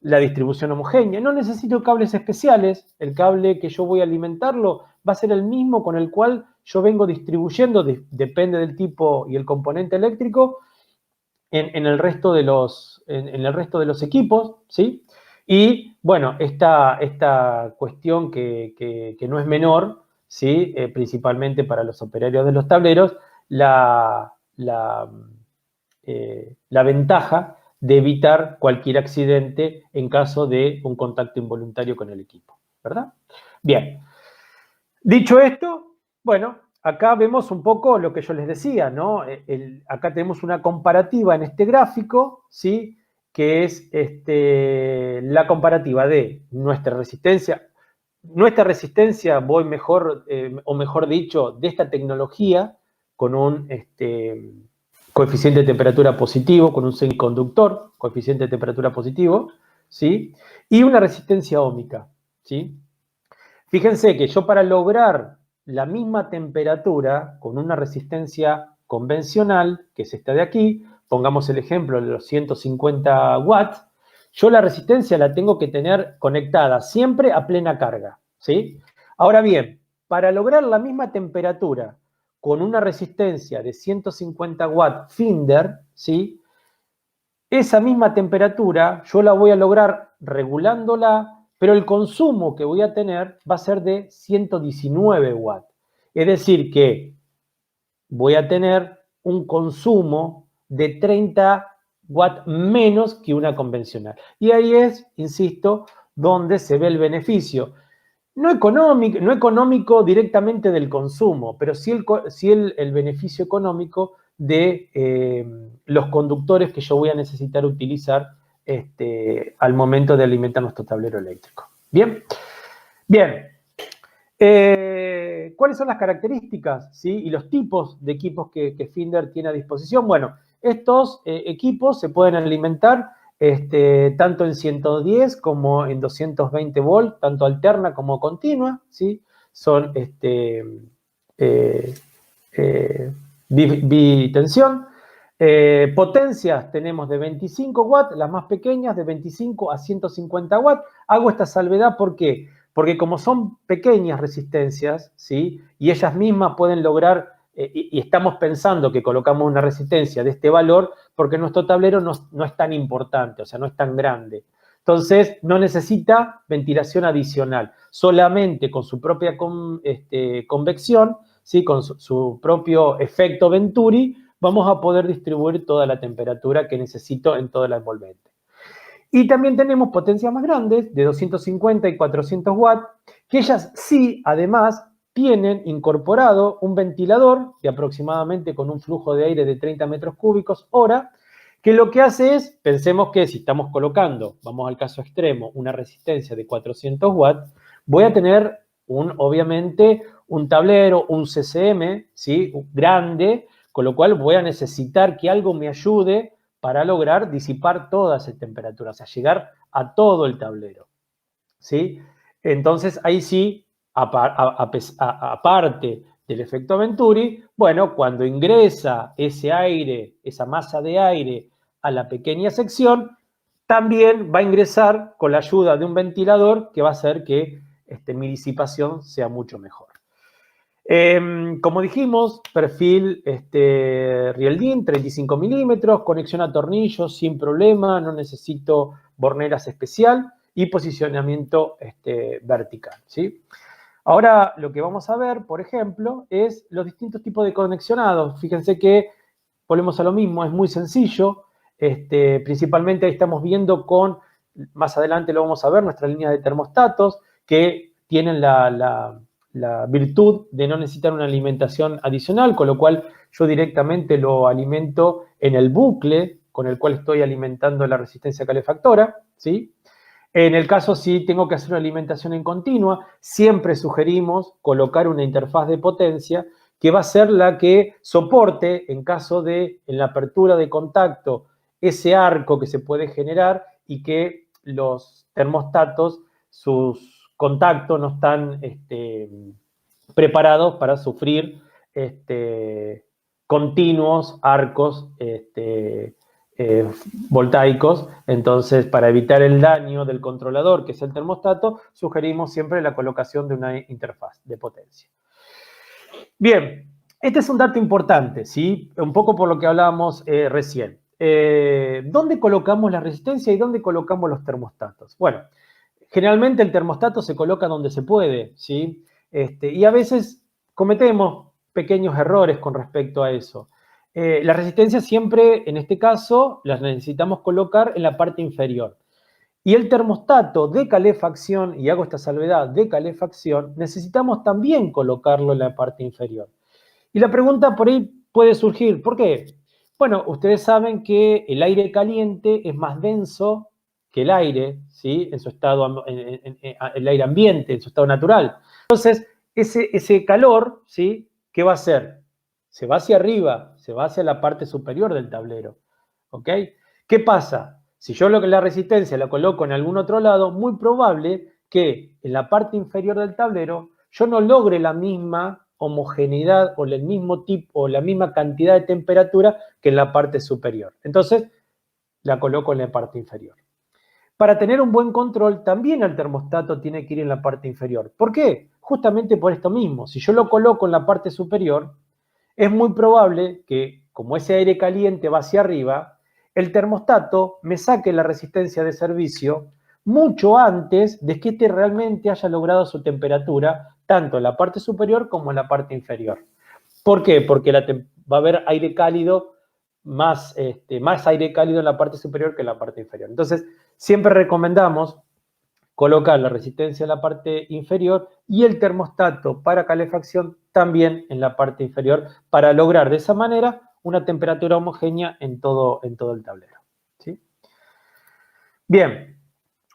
la distribución homogénea, no necesito cables especiales, el cable que yo voy a alimentarlo va a ser el mismo con el cual yo vengo distribuyendo, depende del tipo y el componente eléctrico, en el resto de los equipos, ¿sí? Y, bueno, esta cuestión que no es menor, ¿sí? Principalmente para los operarios de los tableros, la ventaja de evitar cualquier accidente en caso de un contacto involuntario con el equipo, ¿verdad? Bien. Dicho esto, bueno, acá vemos un poco lo que yo les decía, ¿no? Acá tenemos una comparativa en este gráfico, ¿sí? Que es la comparativa de nuestra resistencia, voy mejor, o mejor dicho, de esta tecnología con un coeficiente de temperatura positivo, con un semiconductor, coeficiente de temperatura positivo, ¿sí? Y una resistencia óhmica, ¿sí? Fíjense que yo para lograr la misma temperatura con una resistencia convencional, que es esta de aquí, pongamos el ejemplo de los 150 watts, yo la resistencia la tengo que tener conectada siempre a plena carga, ¿sí? Ahora bien, para lograr la misma temperatura con una resistencia de 150 watts Finder, ¿sí? Esa misma temperatura yo la voy a lograr regulándola, pero el consumo que voy a tener va a ser de 119 watts. Es decir que voy a tener un consumo de 30 watts menos que una convencional. Y ahí es, insisto, donde se ve el beneficio. No económico directamente del consumo, pero sí el beneficio económico de los conductores que yo voy a necesitar utilizar al momento de alimentar nuestro tablero eléctrico. Bien, bien. ¿Cuáles son las características, ¿sí? Y los tipos de equipos que Finder tiene a disposición? Bueno, estos equipos se pueden alimentar tanto en 110 como en 220 volt, tanto alterna como continua, ¿sí? Son bitensión. Potencias tenemos de 25 watts, las más pequeñas de 25 a 150 watts. Hago esta salvedad, ¿por qué? Porque como son pequeñas resistencias, ¿sí? Y ellas mismas pueden lograr, y estamos pensando que colocamos una resistencia de este valor porque nuestro tablero no es tan importante, o sea, no es tan grande. Entonces, no necesita ventilación adicional. Solamente con su propia convección, ¿sí? Con su propio efecto Venturi, vamos a poder distribuir toda la temperatura que necesito en toda la envolvente. Y también tenemos potencias más grandes, de 250 y 400 watts, que ellas sí, además, tienen incorporado un ventilador de aproximadamente con un flujo de aire de 30 metros cúbicos hora, que lo que hace es, pensemos que si estamos colocando, vamos al caso extremo, una resistencia de 400 watts, voy a tener obviamente un tablero, un CCM, ¿sí? Grande, con lo cual voy a necesitar que algo me ayude para lograr disipar toda esa temperatura, o sea, llegar a todo el tablero, ¿sí? Entonces, ahí sí, aparte del efecto Venturi, bueno, cuando ingresa ese aire, esa masa de aire a la pequeña sección, también va a ingresar con la ayuda de un ventilador que va a hacer que mi disipación sea mucho mejor. Como dijimos, perfil Real-DIN, 35 milímetros, conexión a tornillos sin problema, no necesito borneras especial y posicionamiento vertical, ¿sí? Ahora lo que vamos a ver, por ejemplo, es los distintos tipos de conexionados. Fíjense que volvemos a lo mismo, es muy sencillo. Principalmente ahí estamos viendo más adelante lo vamos a ver, nuestra línea de termostatos que tienen la virtud de no necesitar una alimentación adicional, con lo cual yo directamente lo alimento en el bucle con el cual estoy alimentando la resistencia calefactora, ¿sí? En el caso si tengo que hacer una alimentación en continua, siempre sugerimos colocar una interfaz de potencia que va a ser la que soporte en caso de, en la apertura de contacto, ese arco que se puede generar y que los termostatos, sus contactos no están preparados para sufrir continuos arcos voltaicos. Entonces, para evitar el daño del controlador, que es el termostato, sugerimos siempre la colocación de una interfaz de potencia. Bien, este es un dato importante, ¿sí? Un poco por lo que hablábamos recién. ¿Dónde colocamos la resistencia y dónde colocamos los termostatos? Bueno, generalmente el termostato se coloca donde se puede, ¿sí? Y a veces cometemos pequeños errores con respecto a eso. La resistencia siempre, en este caso, las necesitamos colocar en la parte inferior. Y el termostato de calefacción, y hago esta salvedad, de calefacción, necesitamos también colocarlo en la parte inferior. Y la pregunta por ahí puede surgir, ¿por qué? Bueno, ustedes saben que el aire caliente es más denso que el aire, ¿sí? En su estado, el aire ambiente, en su estado natural. Entonces, ese calor, ¿sí? ¿Qué va a hacer? Se va hacia arriba, se va hacia la parte superior del tablero, ¿ok? ¿Qué pasa? Si yo la resistencia la coloco en algún otro lado, muy probable que en la parte inferior del tablero yo no logre la misma homogeneidad o el mismo tipo o la misma cantidad de temperatura que en la parte superior. Entonces, la coloco en la parte inferior. Para tener un buen control, también el termostato tiene que ir en la parte inferior. ¿Por qué? Justamente por esto mismo. Si yo lo coloco en la parte superior, es muy probable que, como ese aire caliente va hacia arriba, el termostato me saque la resistencia de servicio mucho antes de que éste realmente haya logrado su temperatura, tanto en la parte superior como en la parte inferior. ¿Por qué? Porque va a haber aire cálido, más aire cálido en la parte superior que en la parte inferior. Entonces, siempre recomendamos colocar la resistencia en la parte inferior y el termostato para calefacción también en la parte inferior para lograr de esa manera una temperatura homogénea en todo el tablero, ¿sí? Bien,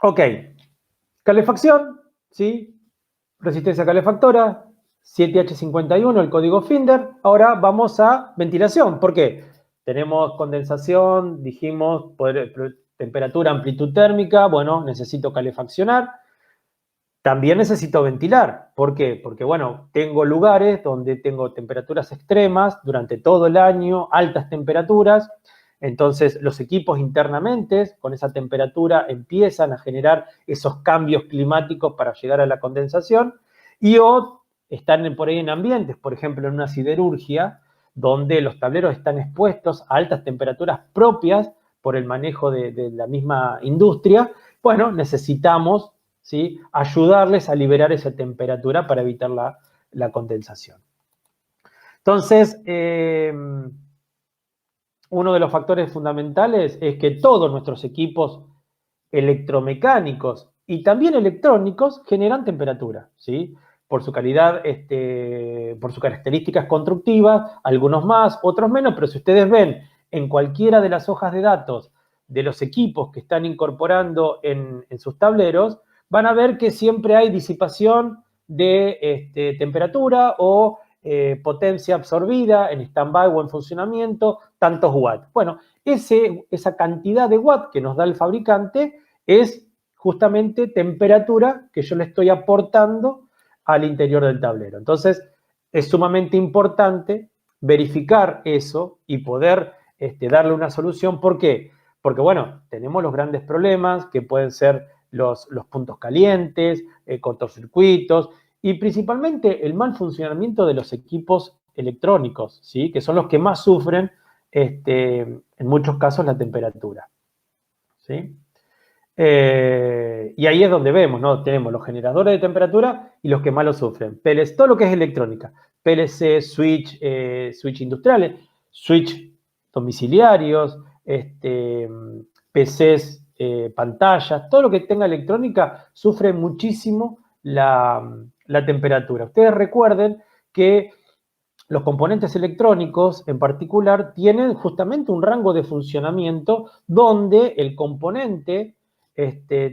ok. Calefacción, ¿sí? Resistencia calefactora, 7H51, el código Finder. Ahora vamos a ventilación. ¿Por qué? Tenemos condensación, dijimos, temperatura, amplitud térmica. Bueno, necesito calefaccionar. También necesito ventilar. ¿Por qué? Porque, bueno, tengo lugares donde tengo temperaturas extremas durante todo el año, altas temperaturas. Entonces, los equipos internamente, con esa temperatura, empiezan a generar esos cambios climáticos para llegar a la condensación. Y o están por ahí en ambientes, por ejemplo, en una siderurgia, donde los tableros están expuestos a altas temperaturas propias por el manejo de la misma industria. Bueno, necesitamos, ¿sí?, ayudarles a liberar esa temperatura para evitar la condensación. Entonces, uno de los factores fundamentales es que todos nuestros equipos electromecánicos y también electrónicos generan temperatura, ¿sí? Por su calidad, por sus características constructivas, algunos más, otros menos, pero si ustedes ven en cualquiera de las hojas de datos de los equipos que están incorporando en sus tableros, van a ver que siempre hay disipación de temperatura o potencia absorbida en stand-by o en funcionamiento, tantos watts. Bueno, esa cantidad de watts que nos da el fabricante es justamente temperatura que yo le estoy aportando al interior del tablero. Entonces, es sumamente importante verificar eso y poder darle una solución. ¿Por qué? Porque, bueno, tenemos los grandes problemas que pueden ser los puntos calientes, cortocircuitos, y principalmente el mal funcionamiento de los equipos electrónicos, ¿sí?, que son los que más sufren, en muchos casos, la temperatura, ¿sí? Y ahí es donde vemos, ¿no? Tenemos los generadores de temperatura y los que más lo sufren. PLC, todo lo que es electrónica, PLC, switch industriales, switch domiciliarios, PCs, pantallas, todo lo que tenga electrónica sufre muchísimo la temperatura. Ustedes recuerden que los componentes electrónicos en particular tienen justamente un rango de funcionamiento donde el componente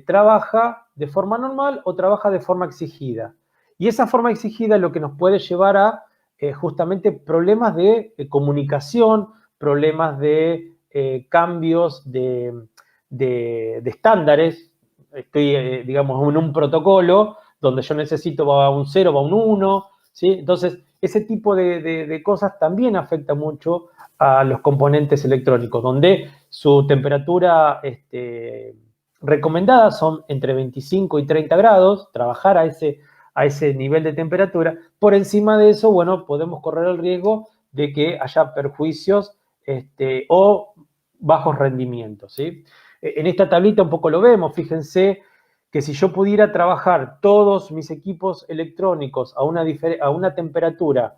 trabaja de forma normal o trabaja de forma exigida. Y esa forma exigida es lo que nos puede llevar a justamente problemas de comunicación, problemas de cambios de estándares. Estoy, digamos, en un protocolo donde yo necesito va a un 0, va a un 1, ¿sí? Entonces, ese tipo de cosas también afecta mucho a los componentes electrónicos, donde su temperatura recomendada son entre 25 y 30 grados, trabajar a ese nivel de temperatura. Por encima de eso, bueno, podemos correr el riesgo de que haya perjuicios o bajos rendimientos, ¿sí? En esta tablita un poco lo vemos, fíjense que si yo pudiera trabajar todos mis equipos electrónicos a una temperatura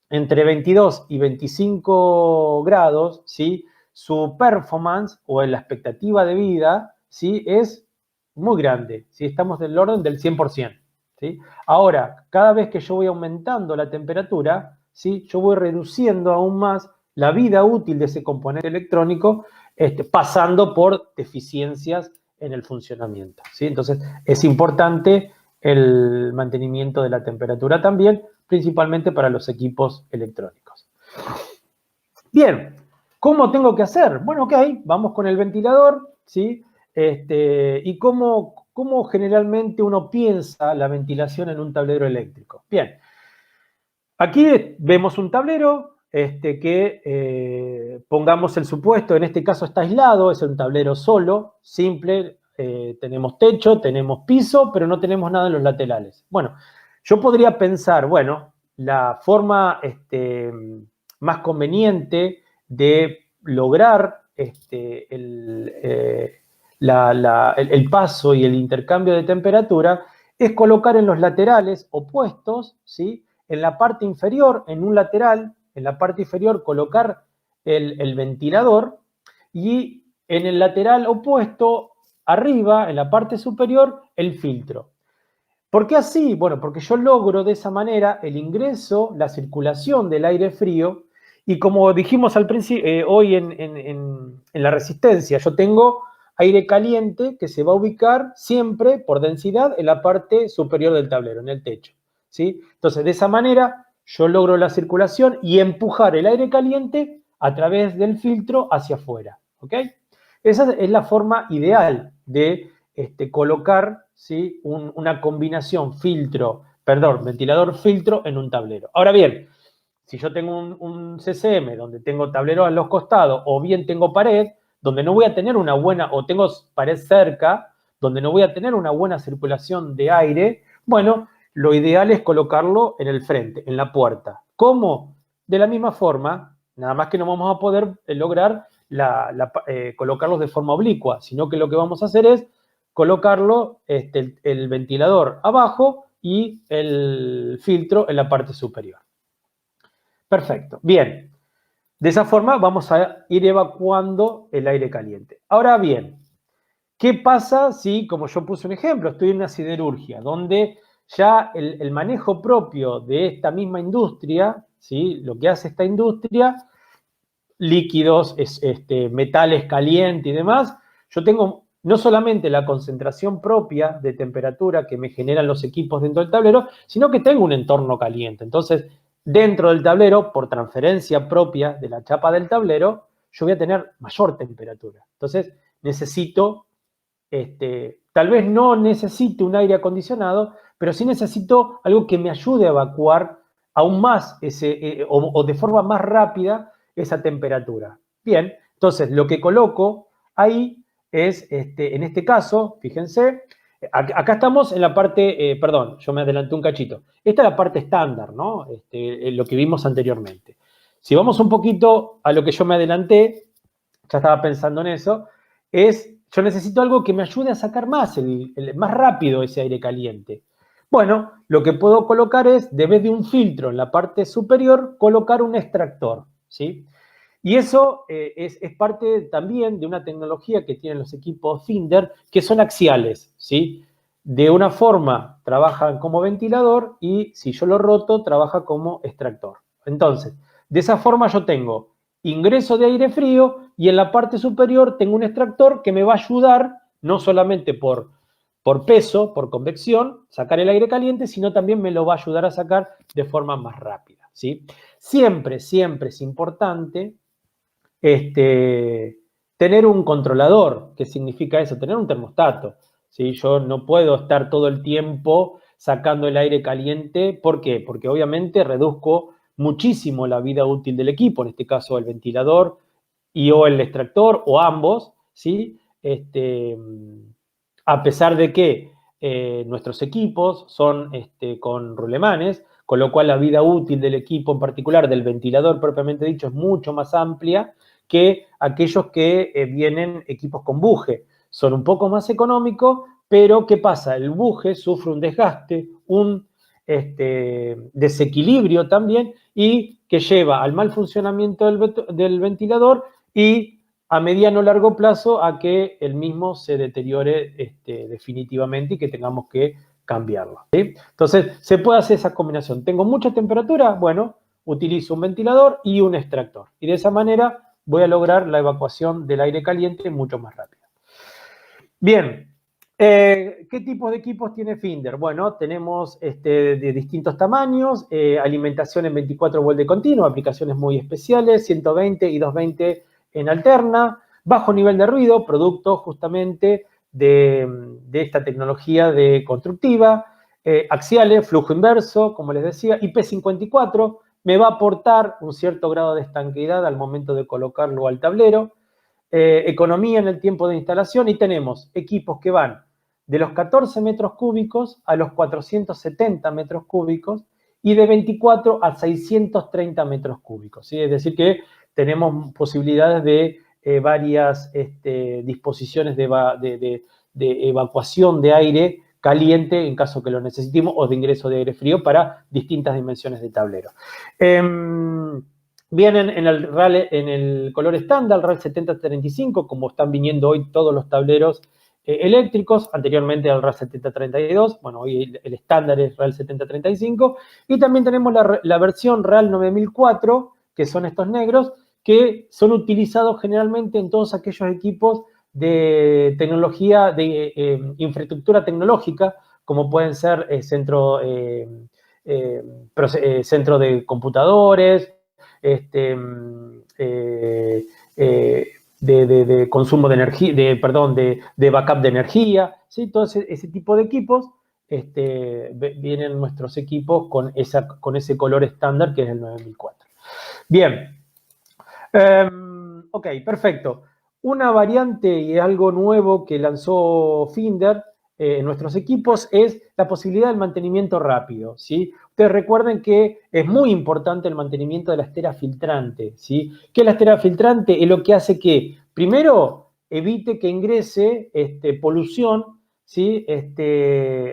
entre 22 y 25 grados, ¿sí? Su performance o la expectativa de vida, ¿sí? Es muy grande, ¿sí? Estamos del orden del 100%, ¿sí? Ahora, cada vez que yo voy aumentando la temperatura, ¿sí? Yo voy reduciendo aún más la vida útil de ese componente electrónico, pasando por deficiencias en el funcionamiento, ¿sí? Entonces, es importante el mantenimiento de la temperatura también, principalmente para los equipos electrónicos. Bien, ¿cómo tengo que hacer? Bueno, ok, vamos con el ventilador, ¿sí? ¿Y cómo generalmente uno piensa la ventilación en un tablero eléctrico? Bien, aquí vemos un tablero que pongamos el supuesto, en este caso está aislado, es un tablero solo, simple, tenemos techo, tenemos piso, pero no tenemos nada en los laterales. Bueno, yo podría pensar, bueno, la forma más conveniente de lograr el paso y el intercambio de temperatura es colocar en los laterales opuestos, ¿sí? En la parte inferior, en un lateral, en la parte inferior colocar el ventilador y en el lateral opuesto, arriba, en la parte superior, el filtro. ¿Por qué así? Bueno, porque yo logro de esa manera el ingreso, la circulación del aire frío y como dijimos al principio, hoy en la resistencia, yo tengo aire caliente que se va a ubicar siempre por densidad en la parte superior del tablero, en el techo, ¿sí? Entonces, de esa manera yo logro la circulación y empujar el aire caliente a través del filtro hacia afuera, ¿ok? Esa es la forma ideal de colocar, ¿sí? Una combinación ventilador-filtro en un tablero. Ahora bien, si yo tengo un CCM donde tengo tablero a los costados o bien tengo pared, donde no voy a tener una buena, o tengo pared cerca, donde no voy a tener una buena circulación de aire, bueno, lo ideal es colocarlo en el frente, en la puerta. ¿Cómo? De la misma forma, nada más que no vamos a poder lograr colocarlos de forma oblicua, sino que lo que vamos a hacer es colocarlo, el ventilador abajo y el filtro en la parte superior. Perfecto, bien. De esa forma vamos a ir evacuando el aire caliente. Ahora bien, ¿qué pasa si, como yo puse un ejemplo, estoy en una siderurgia, donde ya el manejo propio de esta misma industria, ¿sí? Lo que hace esta industria, líquidos, metales calientes y demás, yo tengo no solamente la concentración propia de temperatura que me generan los equipos dentro del tablero, sino que tengo un entorno caliente. Entonces, dentro del tablero, por transferencia propia de la chapa del tablero, yo voy a tener mayor temperatura. Entonces, necesito, tal vez no necesite un aire acondicionado, pero sí necesito algo que me ayude a evacuar aún más o de forma más rápida esa temperatura. Bien, entonces lo que coloco ahí es, en este caso, fíjense, acá estamos en la parte, perdón, yo me adelanté un cachito. Esta es la parte estándar, ¿no? Lo que vimos anteriormente. Si vamos un poquito a lo que yo me adelanté, ya estaba pensando en eso, yo necesito algo que me ayude a sacar más rápido ese aire caliente. Bueno, lo que puedo colocar es, en vez de un filtro en la parte superior, colocar un extractor, ¿sí? Y eso es parte también de una tecnología que tienen los equipos Finder, que son axiales, ¿sí? De una forma trabajan como ventilador y si yo lo roto, trabaja como extractor. Entonces, de esa forma yo tengo ingreso de aire frío y en la parte superior tengo un extractor que me va a ayudar no solamente por peso, por convección, sacar el aire caliente, sino también me lo va a ayudar a sacar de forma más rápida, ¿sí? Siempre, siempre es importante tener un controlador. ¿Qué significa eso? Tener un termostato, ¿sí? Yo no puedo estar todo el tiempo sacando el aire caliente. ¿Por qué? Porque obviamente reduzco muchísimo la vida útil del equipo, en este caso el ventilador y o el extractor o ambos, ¿sí? A pesar de que nuestros equipos son con rulemanes, con lo cual la vida útil del equipo en particular, del ventilador propiamente dicho, es mucho más amplia que aquellos que vienen equipos con buje. Son un poco más económicos, pero ¿qué pasa? El buje sufre un desgaste, un desequilibrio también, y que lleva al mal funcionamiento del ventilador y a mediano o largo plazo a que el mismo se deteriore definitivamente y que tengamos que cambiarlo, ¿sí? Entonces, se puede hacer esa combinación. ¿Tengo mucha temperatura? Bueno, utilizo un ventilador y un extractor. Y de esa manera voy a lograr la evacuación del aire caliente mucho más rápido. Bien, ¿qué tipos de equipos tiene Finder? Bueno, tenemos de distintos tamaños, alimentación en 24 volt de continuo, aplicaciones muy especiales, 120 y 220 en alterna, bajo nivel de ruido, producto justamente de esta tecnología de constructiva, axiales, flujo inverso, como les decía, IP54, me va a aportar un cierto grado de estanqueidad al momento de colocarlo al tablero, economía en el tiempo de instalación, y tenemos equipos que van de los 14 metros cúbicos a los 470 metros cúbicos y de 24 a 630 metros cúbicos, ¿sí? Es decir que tenemos posibilidades de varias disposiciones de evacuación de aire caliente en caso que lo necesitemos o de ingreso de aire frío para distintas dimensiones de tablero. Vienen en el color estándar, RAL 7035, como están viniendo hoy todos los tableros eléctricos, anteriormente el RAL 7032, bueno, hoy el estándar es RAL 7035, y también tenemos la versión RAL 9004, que son estos negros, que son utilizados generalmente en todos aquellos equipos de tecnología, de infraestructura tecnológica, como pueden ser centro de computadores, de consumo de energía, de backup de energía, ¿sí? Todo ese tipo de equipos, vienen nuestros equipos con ese color estándar que es el 9004. Bien, ok, perfecto. Una variante y algo nuevo que lanzó Finder en nuestros equipos es la posibilidad del mantenimiento rápido, ¿sí? Ustedes recuerden que es muy importante el mantenimiento de la estera filtrante, ¿sí? ¿Qué es la estera filtrante? Es lo que hace que, primero, evite que ingrese polución, ¿sí?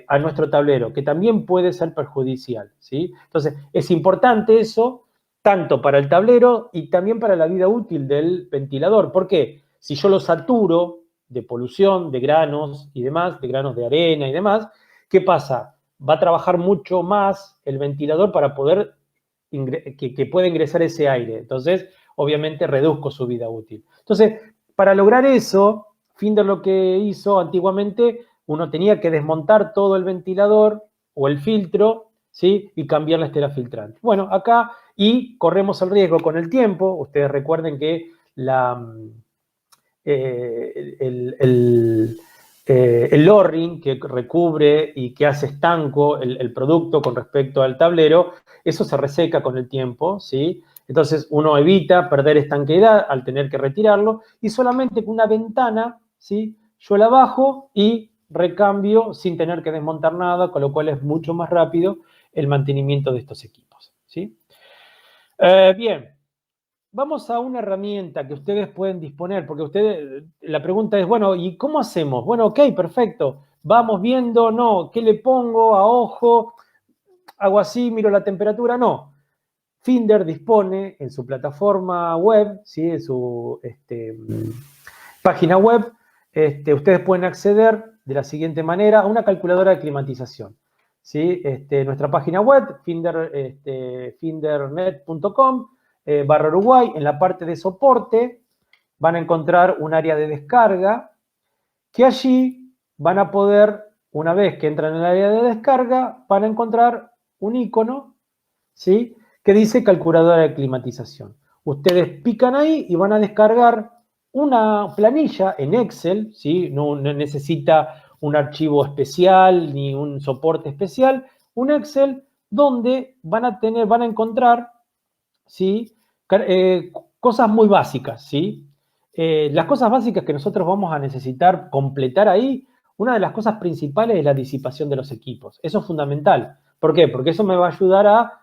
A nuestro tablero, que también puede ser perjudicial, ¿sí? Entonces, es importante eso, tanto para el tablero y también para la vida útil del ventilador. ¿Por qué? Si yo lo saturo de polución, de granos y demás, de granos de arena y demás, ¿qué pasa? Va a trabajar mucho más el ventilador para poder que pueda ingresar ese aire. Entonces, obviamente, reduzco su vida útil. Entonces, para lograr eso, Finder lo que hizo antiguamente, uno tenía que desmontar todo el ventilador o el filtro, ¿sí? Y cambiar la estera filtrante. Bueno, acá, y corremos el riesgo con el tiempo. Ustedes recuerden que el O-ring que recubre y que hace estanco el producto con respecto al tablero, eso se reseca con el tiempo, ¿sí? Entonces uno evita perder estanqueidad al tener que retirarlo, y solamente con una ventana, ¿sí? Yo la bajo y recambio sin tener que desmontar nada, con lo cual es mucho más rápido el mantenimiento de estos equipos, ¿sí? Bien. Vamos a una herramienta que ustedes pueden disponer, porque la pregunta es, bueno, ¿y cómo hacemos? Bueno, ok, perfecto. Vamos viendo, no, ¿qué le pongo a ojo? ¿Hago así, miro la temperatura? No. Finder dispone en su plataforma web, ¿sí? En su página web, ustedes pueden acceder de la siguiente manera a una calculadora de climatización, ¿sí? Nuestra página web, findernet.com, /Uruguay, en la parte de soporte van a encontrar un área de descarga que allí van a poder, una vez que entran en el área de descarga, van a encontrar un icono, ¿sí?, que dice calculadora de climatización. Ustedes pican ahí y van a descargar una planilla en Excel, ¿sí? No necesita un archivo especial ni un soporte especial, un Excel donde van a encontrar, ¿sí?, cosas muy básicas, ¿sí? Las cosas básicas que nosotros vamos a necesitar completar ahí, una de las cosas principales es la disipación de los equipos. Eso es fundamental. ¿Por qué? Porque eso me va a ayudar a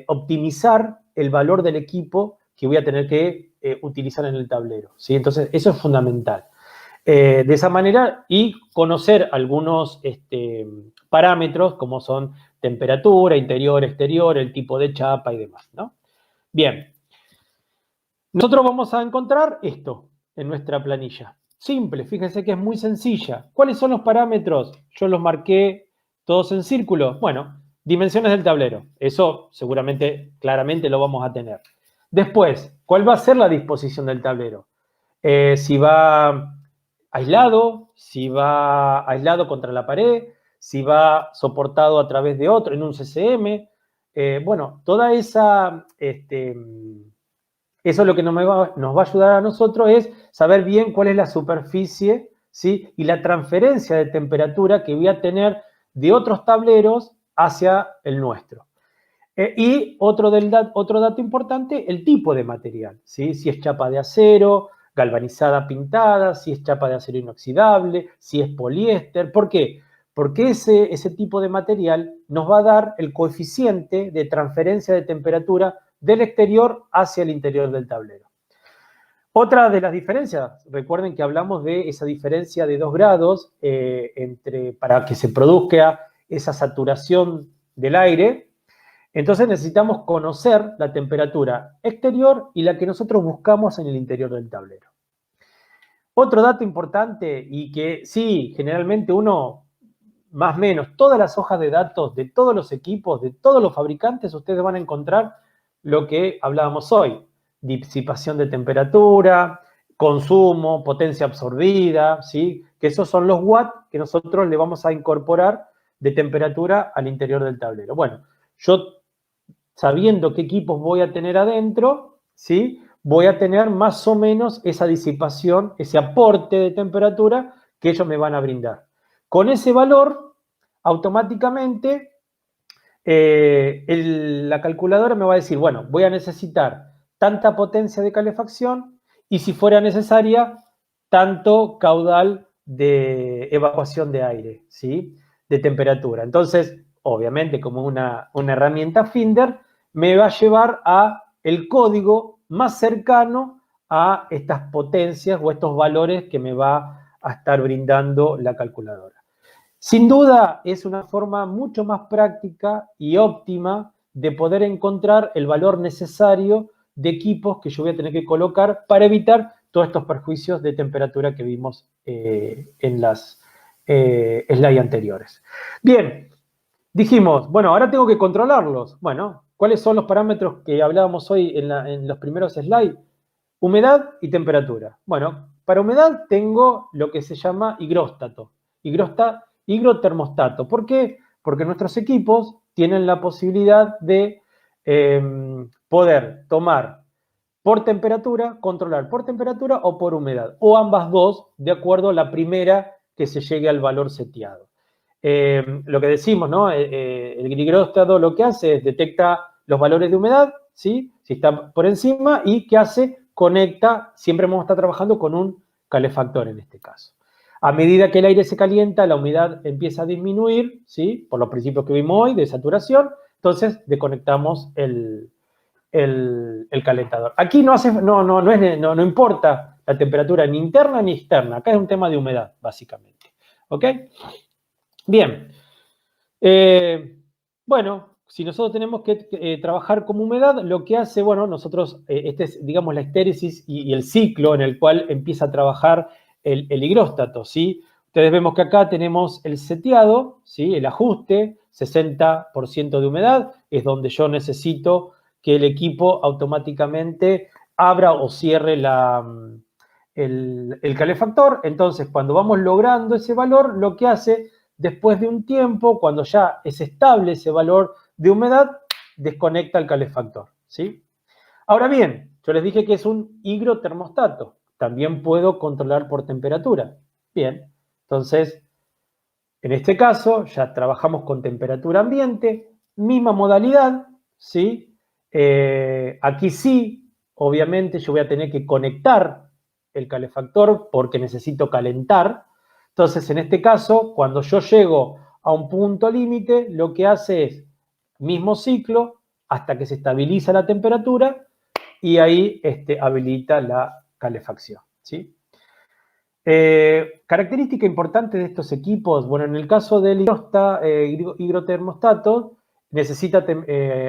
optimizar el valor del equipo que voy a tener que utilizar en el tablero, ¿sí? Entonces, eso es fundamental. De esa manera, y conocer algunos parámetros como son temperatura, interior, exterior, el tipo de chapa y demás, ¿no? Bien, nosotros vamos a encontrar esto en nuestra planilla. Simple, fíjense que es muy sencilla. ¿Cuáles son los parámetros? Yo los marqué todos en círculo. Bueno, dimensiones del tablero. Eso seguramente, claramente lo vamos a tener. Después, ¿cuál va a ser la disposición del tablero? Si va aislado, si va aislado contra la pared, si va soportado a través de otro, en un CCM. Bueno, toda esa... eso lo que nos va a ayudar a nosotros es saber bien cuál es la superficie, ¿sí?, y la transferencia de temperatura que voy a tener de otros tableros hacia el nuestro. Y otro dato importante, el tipo de material, ¿sí? Si es chapa de acero, galvanizada pintada, si es chapa de acero inoxidable, si es poliéster. ¿Por qué? Porque ese tipo de material nos va a dar el coeficiente de transferencia de temperatura del exterior hacia el interior del tablero. Otra de las diferencias, recuerden que hablamos de esa diferencia de 2 grados para que se produzca esa saturación del aire. Entonces necesitamos conocer la temperatura exterior y la que nosotros buscamos en el interior del tablero. Otro dato importante y que sí, generalmente uno, más o menos, todas las hojas de datos de todos los equipos, de todos los fabricantes, ustedes van a encontrar lo que hablábamos hoy. Disipación de temperatura, consumo, potencia absorbida, ¿sí? Que esos son los watts que nosotros le vamos a incorporar de temperatura al interior del tablero. Bueno, yo sabiendo qué equipos voy a tener adentro, ¿sí?, voy a tener más o menos esa disipación, ese aporte de temperatura que ellos me van a brindar. Con ese valor, automáticamente, la calculadora me va a decir, bueno, voy a necesitar tanta potencia de calefacción y si fuera necesaria, tanto caudal de evacuación de aire, ¿sí?, de temperatura. Entonces, obviamente, como una herramienta Finder, me va a llevar a el código más cercano a estas potencias o estos valores que me va a estar brindando la calculadora. Sin duda, es una forma mucho más práctica y óptima de poder encontrar el valor necesario de equipos que yo voy a tener que colocar para evitar todos estos perjuicios de temperatura que vimos en las slides anteriores. Bien, dijimos, bueno, ahora tengo que controlarlos. Bueno, ¿cuáles son los parámetros que hablábamos hoy en los primeros slides? Humedad y temperatura. Bueno, para humedad tengo lo que se llama higróstato. Higrotermostato. ¿Por qué? Porque nuestros equipos tienen la posibilidad de poder tomar por temperatura, controlar por temperatura o por humedad, o ambas dos, de acuerdo a la primera que se llegue al valor seteado. Lo que decimos, ¿no? El higróstato lo que hace es detecta los valores de humedad, ¿sí?, si está por encima, y ¿qué hace? Conecta, siempre vamos a estar trabajando con un calefactor en este caso. A medida que el aire se calienta, la humedad empieza a disminuir, ¿sí?, por los principios que vimos hoy de saturación, entonces desconectamos el calentador. Aquí no importa la temperatura ni interna ni externa, acá es un tema de humedad, básicamente. ¿Ok? Bien. Bueno, si nosotros tenemos que trabajar como humedad, lo que hace, bueno, nosotros, este es, digamos, la estéresis y el ciclo en el cual empieza a trabajar el higróstato, ¿sí? Ustedes vemos que acá tenemos el seteado, ¿sí?, el ajuste, 60% de humedad, es donde yo necesito que el equipo automáticamente abra o cierre el calefactor. Entonces, cuando vamos logrando ese valor, lo que hace, después de un tiempo, cuando ya es estable ese valor de humedad, desconecta el calefactor, ¿sí? Ahora bien, yo les dije que es un higrotermostato. También puedo controlar por temperatura. Bien, entonces, en este caso, ya trabajamos con temperatura ambiente, misma modalidad, ¿sí? Aquí sí, obviamente, yo voy a tener que conectar el calefactor porque necesito calentar. Entonces, en este caso, cuando yo llego a un punto límite, lo que hace es, mismo ciclo, hasta que se estabiliza la temperatura, y ahí habilita la calefacción, ¿sí? Característica importante de estos equipos, bueno, en el caso del higrotermostato, necesita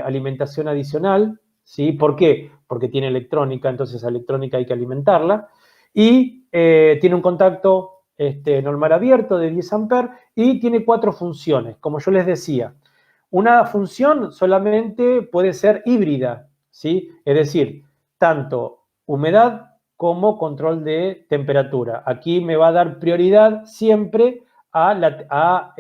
alimentación adicional, ¿sí? ¿Por qué? Porque tiene electrónica, entonces la electrónica hay que alimentarla, y tiene un contacto normal abierto de 10 amperes y tiene 4 funciones, como yo les decía. Una función solamente puede ser híbrida, ¿sí? Es decir, tanto humedad como control de temperatura. Aquí me va a dar prioridad siempre a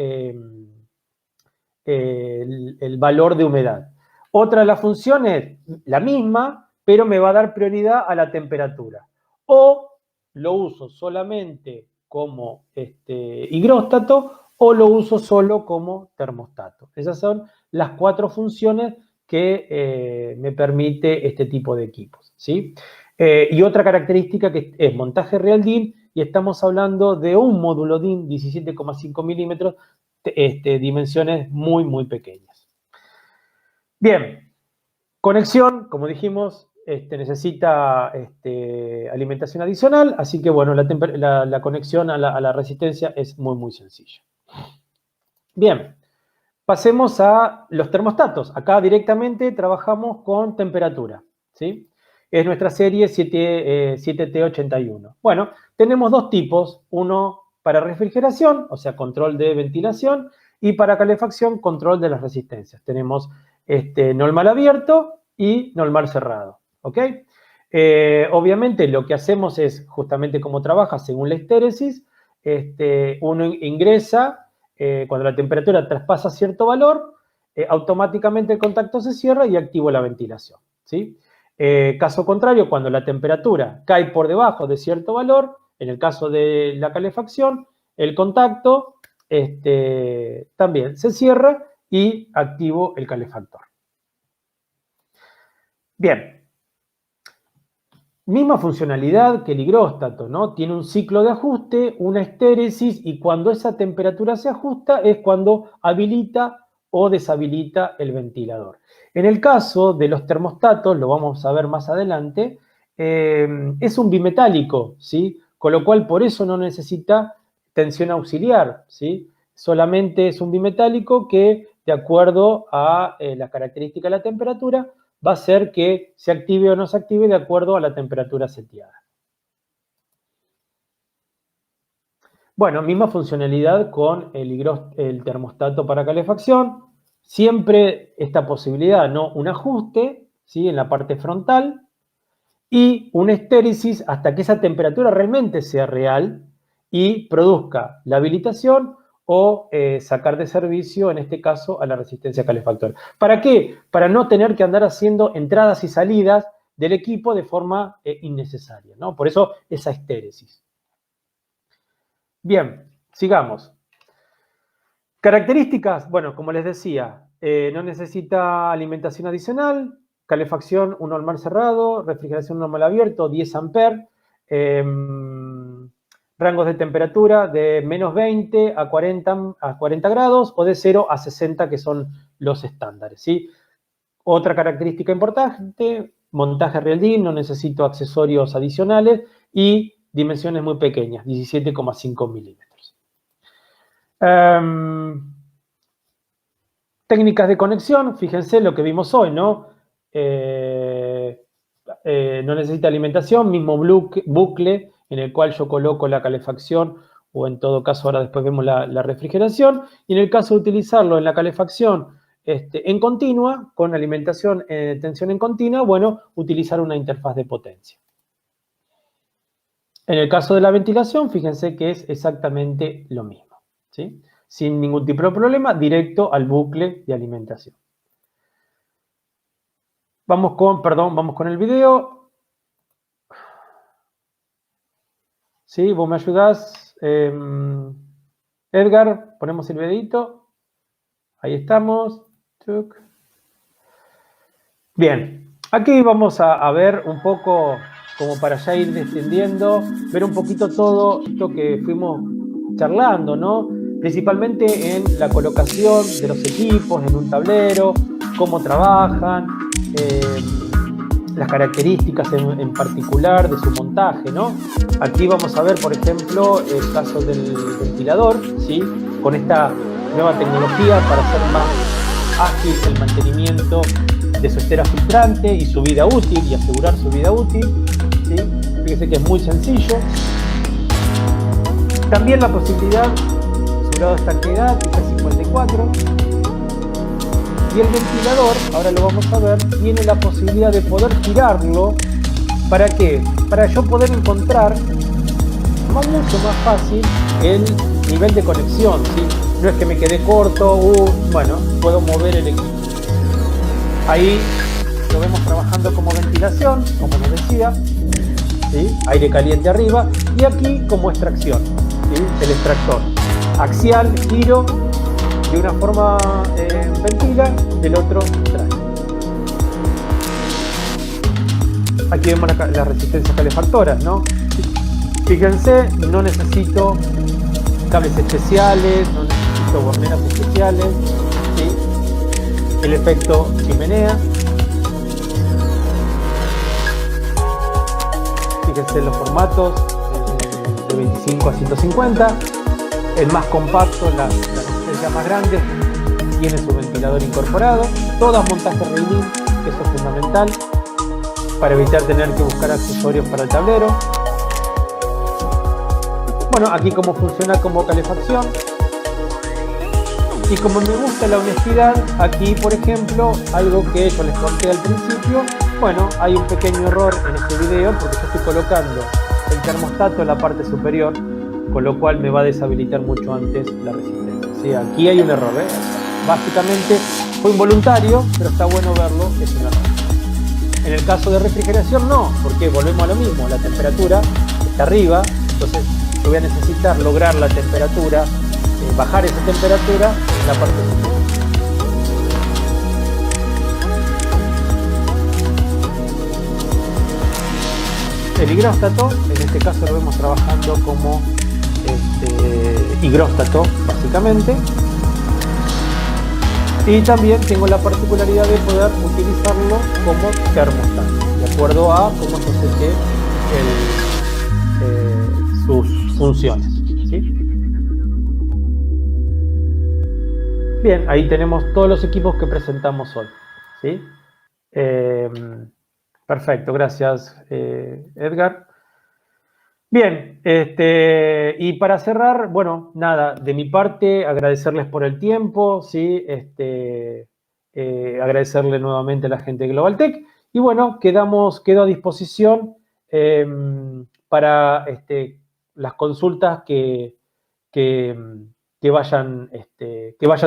el valor de humedad. Otra de las funciones, la misma, pero me va a dar prioridad a la temperatura. O lo uso solamente como higróstato o lo uso solo como termostato. Esas son las 4 funciones que me permite este tipo de equipos, ¿sí? Y otra característica que es montaje real DIN, y estamos hablando de un módulo DIN 17,5 milímetros, dimensiones muy, muy pequeñas. Bien, conexión, como dijimos, necesita alimentación adicional, así que bueno, la conexión a la resistencia es muy, muy sencilla. Bien, pasemos a los termostatos. Acá directamente trabajamos con temperatura, ¿sí? Es nuestra serie 7T81. Bueno, tenemos dos tipos, uno para refrigeración, o sea, control de ventilación, y para calefacción, control de las resistencias. Tenemos normal abierto y normal cerrado, ¿ok? Obviamente lo que hacemos es, justamente como trabaja según la estéresis, uno ingresa, cuando la temperatura traspasa cierto valor, automáticamente el contacto se cierra y activo la ventilación, ¿sí? Caso contrario, cuando la temperatura cae por debajo de cierto valor, en el caso de la calefacción, el contacto también se cierra y activo el calefactor. Bien, misma funcionalidad que el higróstato, ¿no? Tiene un ciclo de ajuste, una estéresis, y cuando esa temperatura se ajusta es cuando habilita o deshabilita el ventilador. En el caso de los termostatos, lo vamos a ver más adelante, es un bimetálico, ¿sí? Con lo cual por eso no necesita tensión auxiliar, ¿sí? Solamente es un bimetálico que, de acuerdo a las características de la temperatura, va a ser que se active o no se active de acuerdo a la temperatura seteada. Bueno, misma funcionalidad con el termostato para calefacción. Siempre esta posibilidad, ¿no? Un ajuste, ¿sí? En la parte frontal y una estéresis hasta que esa temperatura realmente sea real y produzca la habilitación o sacar de servicio, en este caso, a la resistencia calefactor. ¿Para qué? Para no tener que andar haciendo entradas y salidas del equipo de forma innecesaria, ¿no? Por eso esa estéresis. Bien, sigamos. Características, bueno, como les decía, no necesita alimentación adicional, calefacción un normal cerrado, refrigeración normal abierto, 10 amperes, rangos de temperatura de menos 20 a 40 grados o de 0 a 60, que son los estándares, ¿sí? Otra característica importante, montaje real DIN, no necesito accesorios adicionales y dimensiones muy pequeñas, 17,5 milímetros. Técnicas de conexión, fíjense lo que vimos hoy, ¿no? No necesita alimentación, mismo bucle en el cual yo coloco la calefacción, o en todo caso ahora después vemos la refrigeración, y en el caso de utilizarlo en la calefacción en continua, con alimentación, tensión en continua, bueno, utilizar una interfaz de potencia. En el caso de la ventilación, fíjense que es exactamente lo mismo, ¿sí? Sin ningún tipo de problema, directo al bucle de alimentación. Vamos con el video. ¿Sí? ¿Vos me ayudás? Edgar, ponemos el videito. Ahí estamos. Bien, aquí vamos a ver un poco, como para ya ir descendiendo, ver un poquito todo esto que fuimos charlando, ¿no? Principalmente en la colocación de los equipos en un tablero, cómo trabajan, las características en particular de su montaje, ¿no? Aquí vamos a ver, por ejemplo, el caso del ventilador, ¿sí? Con esta nueva tecnología para hacer más ágil el mantenimiento de su estera filtrante y su vida útil, y asegurar su vida útil, ¿sí? Fíjense que es muy sencillo. También la posibilidad, su grado de estanqueidad, IP54. Y el ventilador, ahora lo vamos a ver, tiene la posibilidad de poder girarlo. ¿Para qué? Para yo poder encontrar mucho más fácil el nivel de conexión, ¿sí? No es que me quedé corto, bueno, puedo mover el equipo. Ahí lo vemos trabajando como ventilación, como nos decía, ¿sí? Aire caliente arriba, y aquí como extracción, ¿sí? El extractor. Axial, giro, de una forma ventila, del otro trae. Aquí vemos las resistencias calefactoras, ¿no? Fíjense, no necesito cables especiales, no necesito borneras especiales, ¿sí? El efecto chimenea. Fíjense los formatos de 25 a 150. El más compacto, la resistencia más grande, tiene su ventilador incorporado. Todas montajes Reilly, que eso es fundamental para evitar tener que buscar accesorios para el tablero. Bueno, aquí cómo funciona como calefacción. Y como me gusta la honestidad, aquí por ejemplo, algo que yo les conté al principio, bueno, hay un pequeño error en este video porque yo estoy colocando el termostato en la parte superior, con lo cual me va a deshabilitar mucho antes la resistencia. ¿Sí? Aquí hay un error, ¿eh? Básicamente fue involuntario, pero está bueno verlo, es un error. En el caso de refrigeración no, porque volvemos a lo mismo, la temperatura está arriba, entonces yo voy a necesitar lograr la temperatura, bajar esa temperatura en la parte superior. El higróstato, en este caso lo vemos trabajando como higróstato, básicamente. Y también tengo la particularidad de poder utilizarlo como termostato, de acuerdo a cómo yo seté sus funciones, ¿sí? Bien, ahí tenemos todos los equipos que presentamos hoy, ¿sí? Perfecto, gracias, Edgar. Bien, y para cerrar, bueno, nada, de mi parte, agradecerles por el tiempo, ¿sí? Agradecerle nuevamente a la gente de GlobalTech. Y bueno, quedo a disposición para las consultas que vayan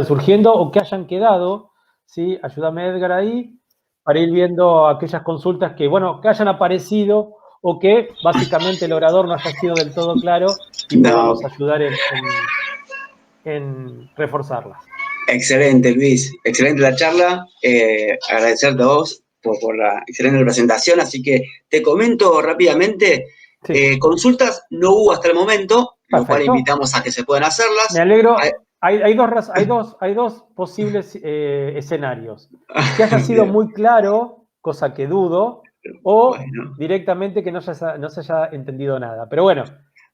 surgiendo o que hayan quedado, ¿sí? Ayúdame, Edgar, ahí, para ir viendo aquellas consultas que, bueno, que hayan aparecido o que básicamente el orador no haya sido del todo claro y podamos ayudar en reforzarlas. Excelente, Luis. Excelente la charla. Agradecerte a vos por la excelente presentación. Así que te comento rápidamente. Sí. Consultas no hubo hasta el momento, perfecto, lo cual invitamos a que se puedan hacerlas. Me alegro. Hay dos posibles escenarios. Que haya sido muy claro, cosa que dudo, o bueno, directamente que no se haya entendido nada. Pero bueno,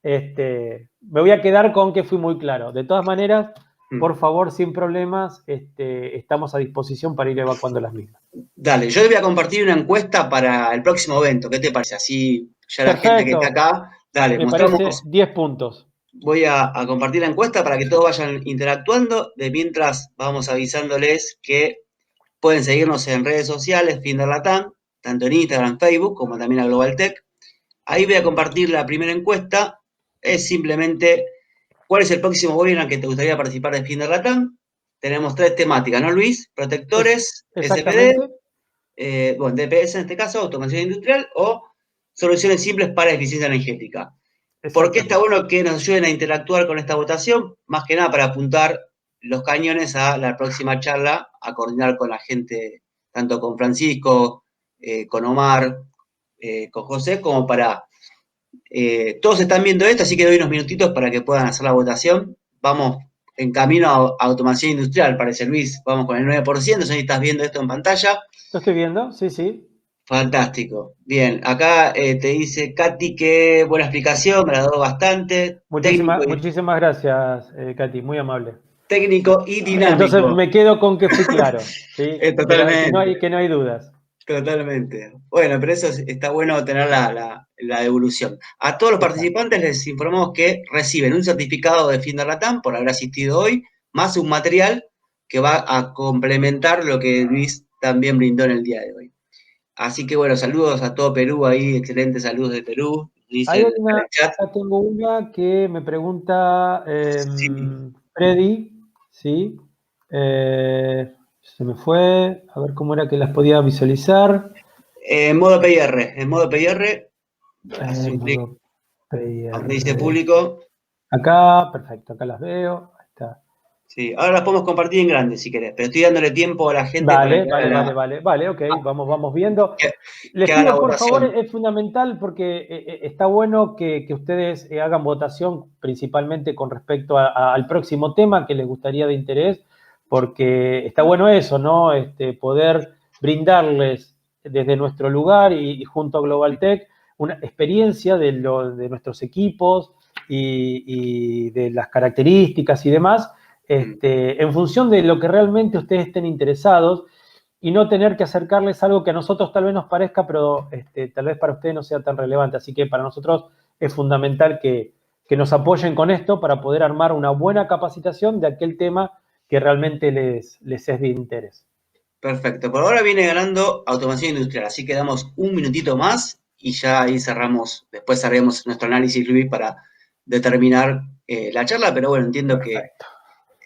me voy a quedar con que fui muy claro. De todas maneras, por favor, sin problemas, estamos a disposición para ir evacuando las mismas. Dale, yo te voy a compartir una encuesta para el próximo evento. ¿Qué te parece? Así ya la gente que está acá, dale, me parece 10 puntos. Voy a compartir la encuesta para que todos vayan interactuando. De mientras vamos avisándoles que pueden seguirnos en redes sociales, FinderLatam, tanto en Instagram, Facebook, como también a GlobalTech. ahí voy a compartir la primera encuesta. Es simplemente, ¿cuál es el próximo webinar que te gustaría participar de Finder Latam? Tenemos 3 temáticas, ¿no, Luis? Protectores, SPD, bueno, DPS en este caso, automación industrial, o soluciones simples para eficiencia energética. ¿Por qué está bueno que nos ayuden a interactuar con esta votación? Más que nada para apuntar los cañones a la próxima charla, a coordinar con la gente, tanto con Francisco, con Omar, con José, como para... todos están viendo esto, así que doy unos minutitos para que puedan hacer la votación. Vamos en camino a automación industrial, parece, Luis. Vamos con el 9%, no sé si estás viendo esto en pantalla. Lo estoy viendo, sí, sí. Fantástico. Bien, acá te dice Katy que buena explicación, me la ha dado bastante. Muchísimas gracias, Katy, muy amable. Técnico y dinámico. Entonces me quedo con que fui claro, ¿sí? Totalmente. Que no hay dudas. Totalmente. Bueno, pero eso está bueno tener la devolución. A todos los participantes les informamos que reciben un certificado de Finder Latam por haber asistido hoy, más un material que va a complementar lo que Luis también brindó en el día de hoy. Así que bueno, saludos a todo Perú ahí, excelentes saludos de Perú. Hay una, acá tengo una que me pregunta sí. Freddy, ¿sí? Se me fue, a ver cómo era que las podía visualizar. En modo PIR, donde dice público. Acá, perfecto, acá las veo. Ahí está. Sí, ahora las podemos compartir en grande si querés, pero estoy dándole tiempo a la gente. Vale, ok, vamos viendo. Les pido, por favor, es fundamental porque está bueno que ustedes hagan votación principalmente con respecto al próximo tema que les gustaría de interés, porque está bueno eso, ¿no? Poder brindarles desde nuestro lugar y junto a Global Tech una experiencia de nuestros equipos y de las características y demás, en función de lo que realmente ustedes estén interesados y no tener que acercarles algo que a nosotros tal vez nos parezca, pero tal vez para ustedes no sea tan relevante. Así que para nosotros es fundamental que nos apoyen con esto para poder armar una buena capacitación de aquel tema que realmente les es de interés. Perfecto. Por ahora viene ganando automación industrial, así que damos un minutito más y ya ahí cerramos. Después haremos nuestro análisis, Luis, para determinar la charla, pero bueno, entiendo Perfecto.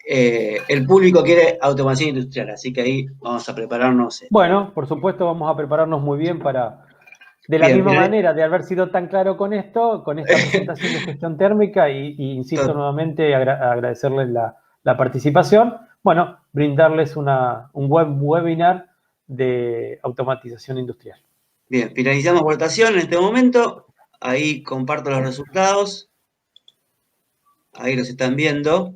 Que el público quiere automación industrial, así que ahí vamos a prepararnos. Bueno, por supuesto, vamos a prepararnos muy bien para, de la misma manera de haber sido tan claro con esto, con esta presentación de gestión térmica, y insisto nuevamente agradecerles la participación, bueno, brindarles un buen webinar de automatización industrial. Bien, finalizamos votación en este momento, ahí comparto los resultados, ahí los están viendo.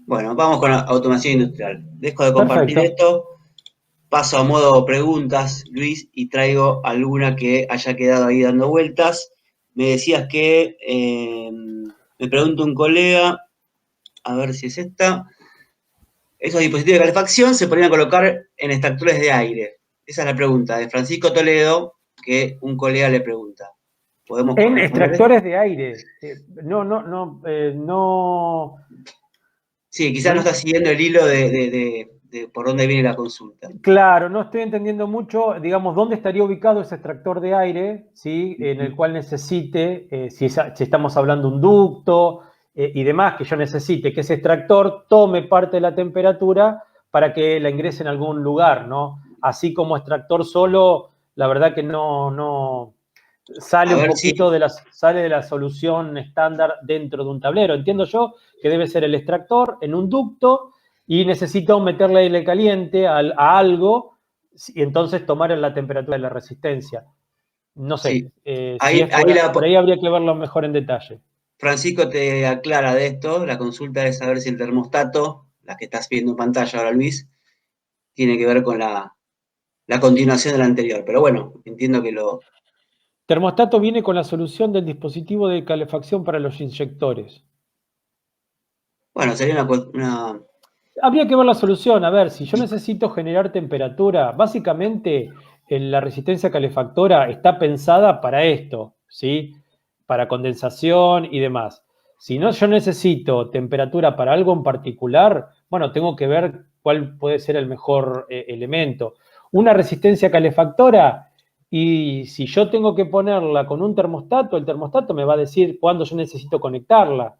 Bueno, vamos con la automación industrial. Dejo de compartir esto, paso a modo preguntas, Luis, y traigo alguna que haya quedado ahí dando vueltas. Me decías que, me pregunta un colega, a ver si es esta, esos dispositivos de calefacción se podrían colocar en extractores de aire. Esa es la pregunta de Francisco Toledo, que un colega le pregunta. ¿Podemos en extractores de aire. No. Sí, quizás no está siguiendo el hilo de por dónde viene la consulta. Claro, no estoy entendiendo mucho, digamos, dónde estaría ubicado ese extractor de aire, ¿sí? En el cual necesite, si estamos hablando de un ducto y demás, que yo necesite que ese extractor tome parte de la temperatura para que la ingrese en algún lugar, ¿no? Así como extractor solo, la verdad que no sale un poquito sale de la solución estándar dentro de un tablero. Entiendo yo que debe ser el extractor en un ducto y necesito meterle aire caliente a algo y entonces tomar la temperatura de la resistencia. No sé, sí. Por ahí habría que verlo mejor en detalle. Francisco te aclara de esto, la consulta es saber si el termostato, la que estás viendo en pantalla ahora, Luis, tiene que ver con la continuación de la anterior. Pero bueno, entiendo que Termostato viene con la solución del dispositivo de calefacción para los inyectores. Bueno, sería una... Habría que ver la solución. A ver, si yo necesito generar temperatura, básicamente la resistencia calefactora está pensada para esto, ¿sí? Para condensación y demás. Si no, yo necesito temperatura para algo en particular, bueno, tengo que ver cuál puede ser el mejor elemento. Una resistencia calefactora y si yo tengo que ponerla con un termostato, el termostato me va a decir cuándo yo necesito conectarla,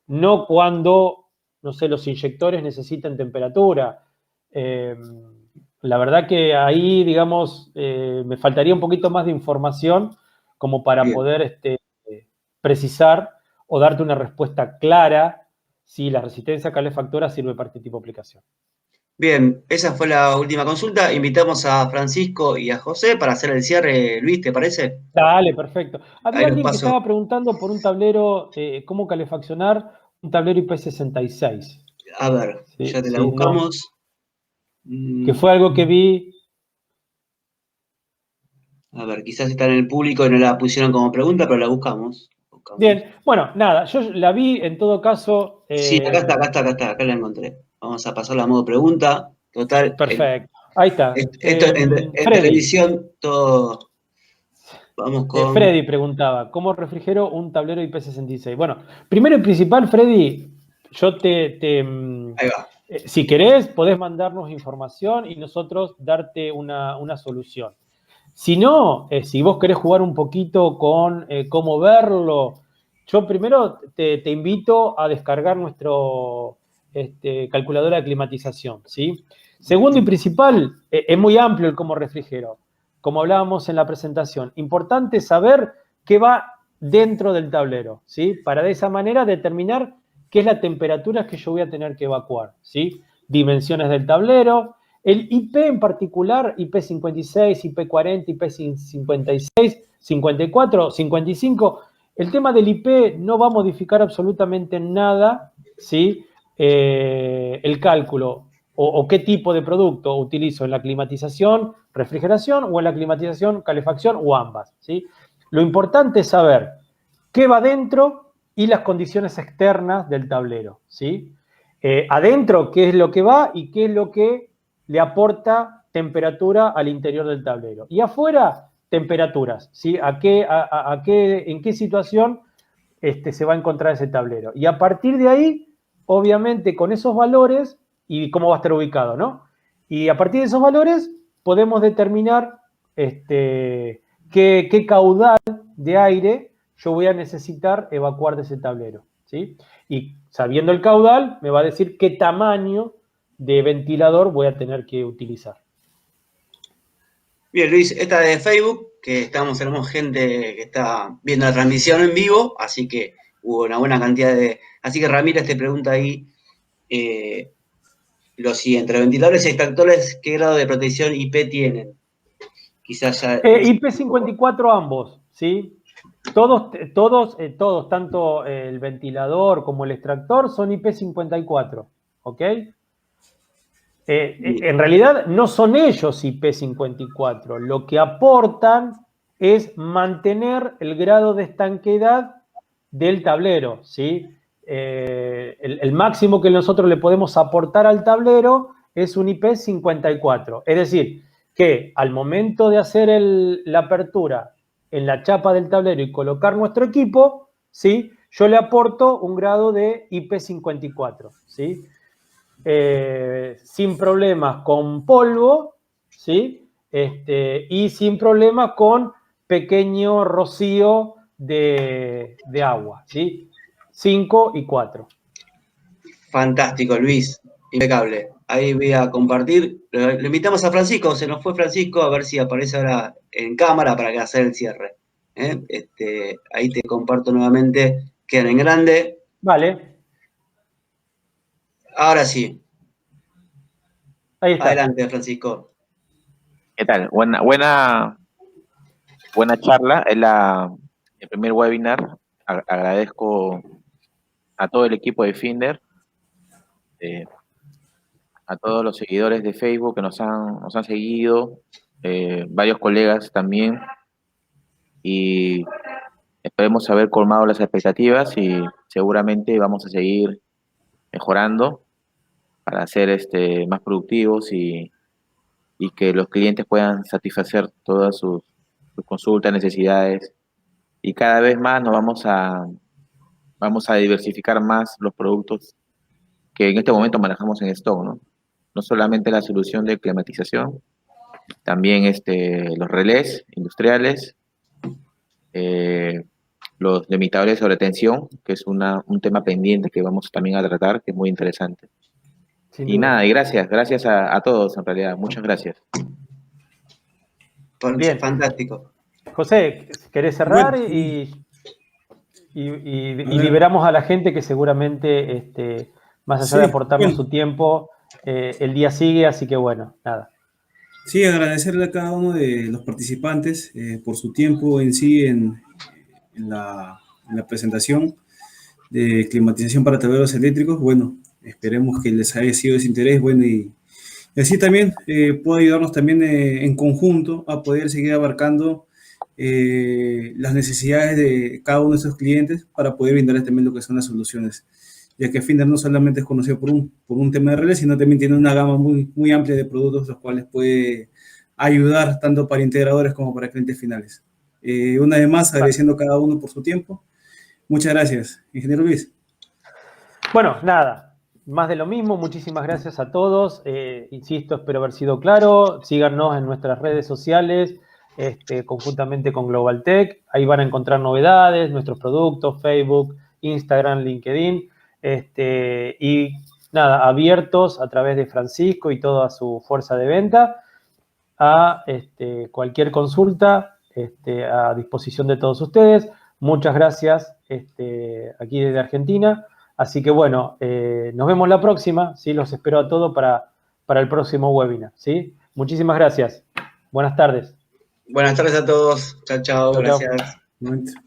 no cuando, no sé, los inyectores necesitan temperatura. La verdad que ahí, digamos, me faltaría un poquito más de información como para Bien. poder precisar o darte una respuesta clara si la resistencia calefactora sirve para este tipo de aplicación. Bien, esa fue la última consulta. Invitamos a Francisco y a José para hacer el cierre. Luis, ¿te parece? Dale, perfecto. Ahí Había los alguien que paso. estaba preguntando por un tablero, cómo calefaccionar un tablero IP66. A ver, Sí, ya te la sí, no, buscamos. que Mm, fue algo que vi. A ver, quizás está en el público y no la pusieron como pregunta, pero la buscamos. Buscamos. Bien, bueno, nada, yo la vi en todo caso. Sí, acá está, acá está, acá está, acá la encontré. Vamos a pasarla a modo pregunta. Total, Perfecto, ahí está. esto en Freddy, televisión, todo. Vamos con. Freddy preguntaba, ¿cómo refrigero un tablero IP66? Bueno, primero y principal, Freddy, yo Ahí va. si querés, podés mandarnos información y nosotros darte una solución. Si no, si vos querés jugar un poquito con cómo verlo, yo primero te invito a descargar nuestro calculadora de climatización, ¿sí? Segundo y principal, es muy amplio el cómo refrigero, como hablábamos en la presentación. Importante saber qué va dentro del tablero, ¿sí? Para de esa manera determinar qué es la temperatura que yo voy a tener que evacuar, ¿sí? Dimensiones del tablero, el IP en particular, IP56, IP40, IP56, 54, 55, el tema del IP no va a modificar absolutamente nada, ¿sí? El cálculo o qué tipo de producto utilizo en la climatización, refrigeración o en la climatización, calefacción o ambas, ¿sí? Lo importante es saber qué va dentro y las condiciones externas del tablero, ¿sí? Adentro, qué es lo que va y qué es lo que le aporta temperatura al interior del tablero. Y afuera, temperaturas, ¿sí? ¿En qué situación se va a encontrar ese tablero? Y a partir de ahí, obviamente, con esos valores y cómo va a estar ubicado, ¿no? Y a partir de esos valores podemos determinar qué caudal de aire yo voy a necesitar evacuar de ese tablero, ¿sí? Y sabiendo el caudal, me va a decir qué tamaño de ventilador voy a tener que utilizar. Bien, Luis, esta de Facebook, que tenemos gente que está viendo la transmisión en vivo, así que hubo una buena cantidad de. Así que Ramírez te pregunta ahí lo siguiente: los ventiladores y extractores, ¿qué grado de protección IP tienen? Quizás ya. IP54 ambos, ¿sí? Todos, tanto el ventilador como el extractor, son IP54, ¿ok? En realidad no son ellos IP54, lo que aportan es mantener el grado de estanqueidad del tablero, ¿sí? El máximo que nosotros le podemos aportar al tablero es un IP54, es decir, que al momento de hacer la apertura en la chapa del tablero y colocar nuestro equipo, ¿sí? Yo le aporto un grado de IP54, ¿sí? Sin problemas con polvo, ¿sí? Y sin problemas con pequeño rocío de agua, ¿sí? 5 y 4. Fantástico, Luis. Impecable. Ahí voy a compartir. Le invitamos a Francisco, se nos fue Francisco, a ver si aparece ahora en cámara para que hacer el cierre. Ahí te comparto nuevamente. Quedan en grande. Vale, Ahora sí. ahí está. Adelante, Francisco. ¿Qué tal? Buena charla. Es el primer webinar. Agradezco a todo el equipo de Finder, a todos los seguidores de Facebook que nos han seguido, varios colegas también, y esperemos haber colmado las expectativas y seguramente vamos a seguir mejorando para ser más productivos y que los clientes puedan satisfacer todas sus consultas, necesidades, y cada vez más nos vamos a diversificar más los productos que en este momento manejamos en stock, ¿no? No solamente la solución de climatización, también los relés industriales, los limitadores sobre tensión, que es un tema pendiente que vamos también a tratar, que es muy interesante. Y nada, y gracias a todos en realidad, muchas gracias. Bien. Fantástico. José, ¿querés cerrar? Bueno, y liberamos a la gente que seguramente, más allá de aportarnos su tiempo, el día sigue, así que bueno, nada. Sí, agradecerle a cada uno de los participantes por su tiempo en sí en la presentación de climatización para tableros eléctricos. Bueno, esperemos que les haya sido de su interés, bueno, y así también puede ayudarnos también en conjunto a poder seguir abarcando las necesidades de cada uno de esos clientes para poder brindarles también lo que son las soluciones, ya que Finder no solamente es conocido por un tema de relés, sino también tiene una gama muy amplia de productos los cuales puede ayudar tanto para integradores como para clientes finales. Una vez más, agradeciendo a cada uno por su tiempo. Muchas gracias, ingeniero Luis. Bueno, nada, más de lo mismo, muchísimas gracias a todos. Insisto, espero haber sido claro. Síganos en nuestras redes sociales, conjuntamente con Global Tech. Ahí van a encontrar novedades, nuestros productos, Facebook, Instagram, LinkedIn. Y nada, abiertos a través de Francisco y toda su fuerza de venta a cualquier consulta a disposición de todos ustedes. Muchas gracias aquí desde Argentina. Así que bueno, nos vemos la próxima, ¿sí? Los espero a todos para el próximo webinar, ¿sí? Muchísimas gracias. Buenas tardes. Buenas tardes a todos. Chao, chao. Gracias. Chao.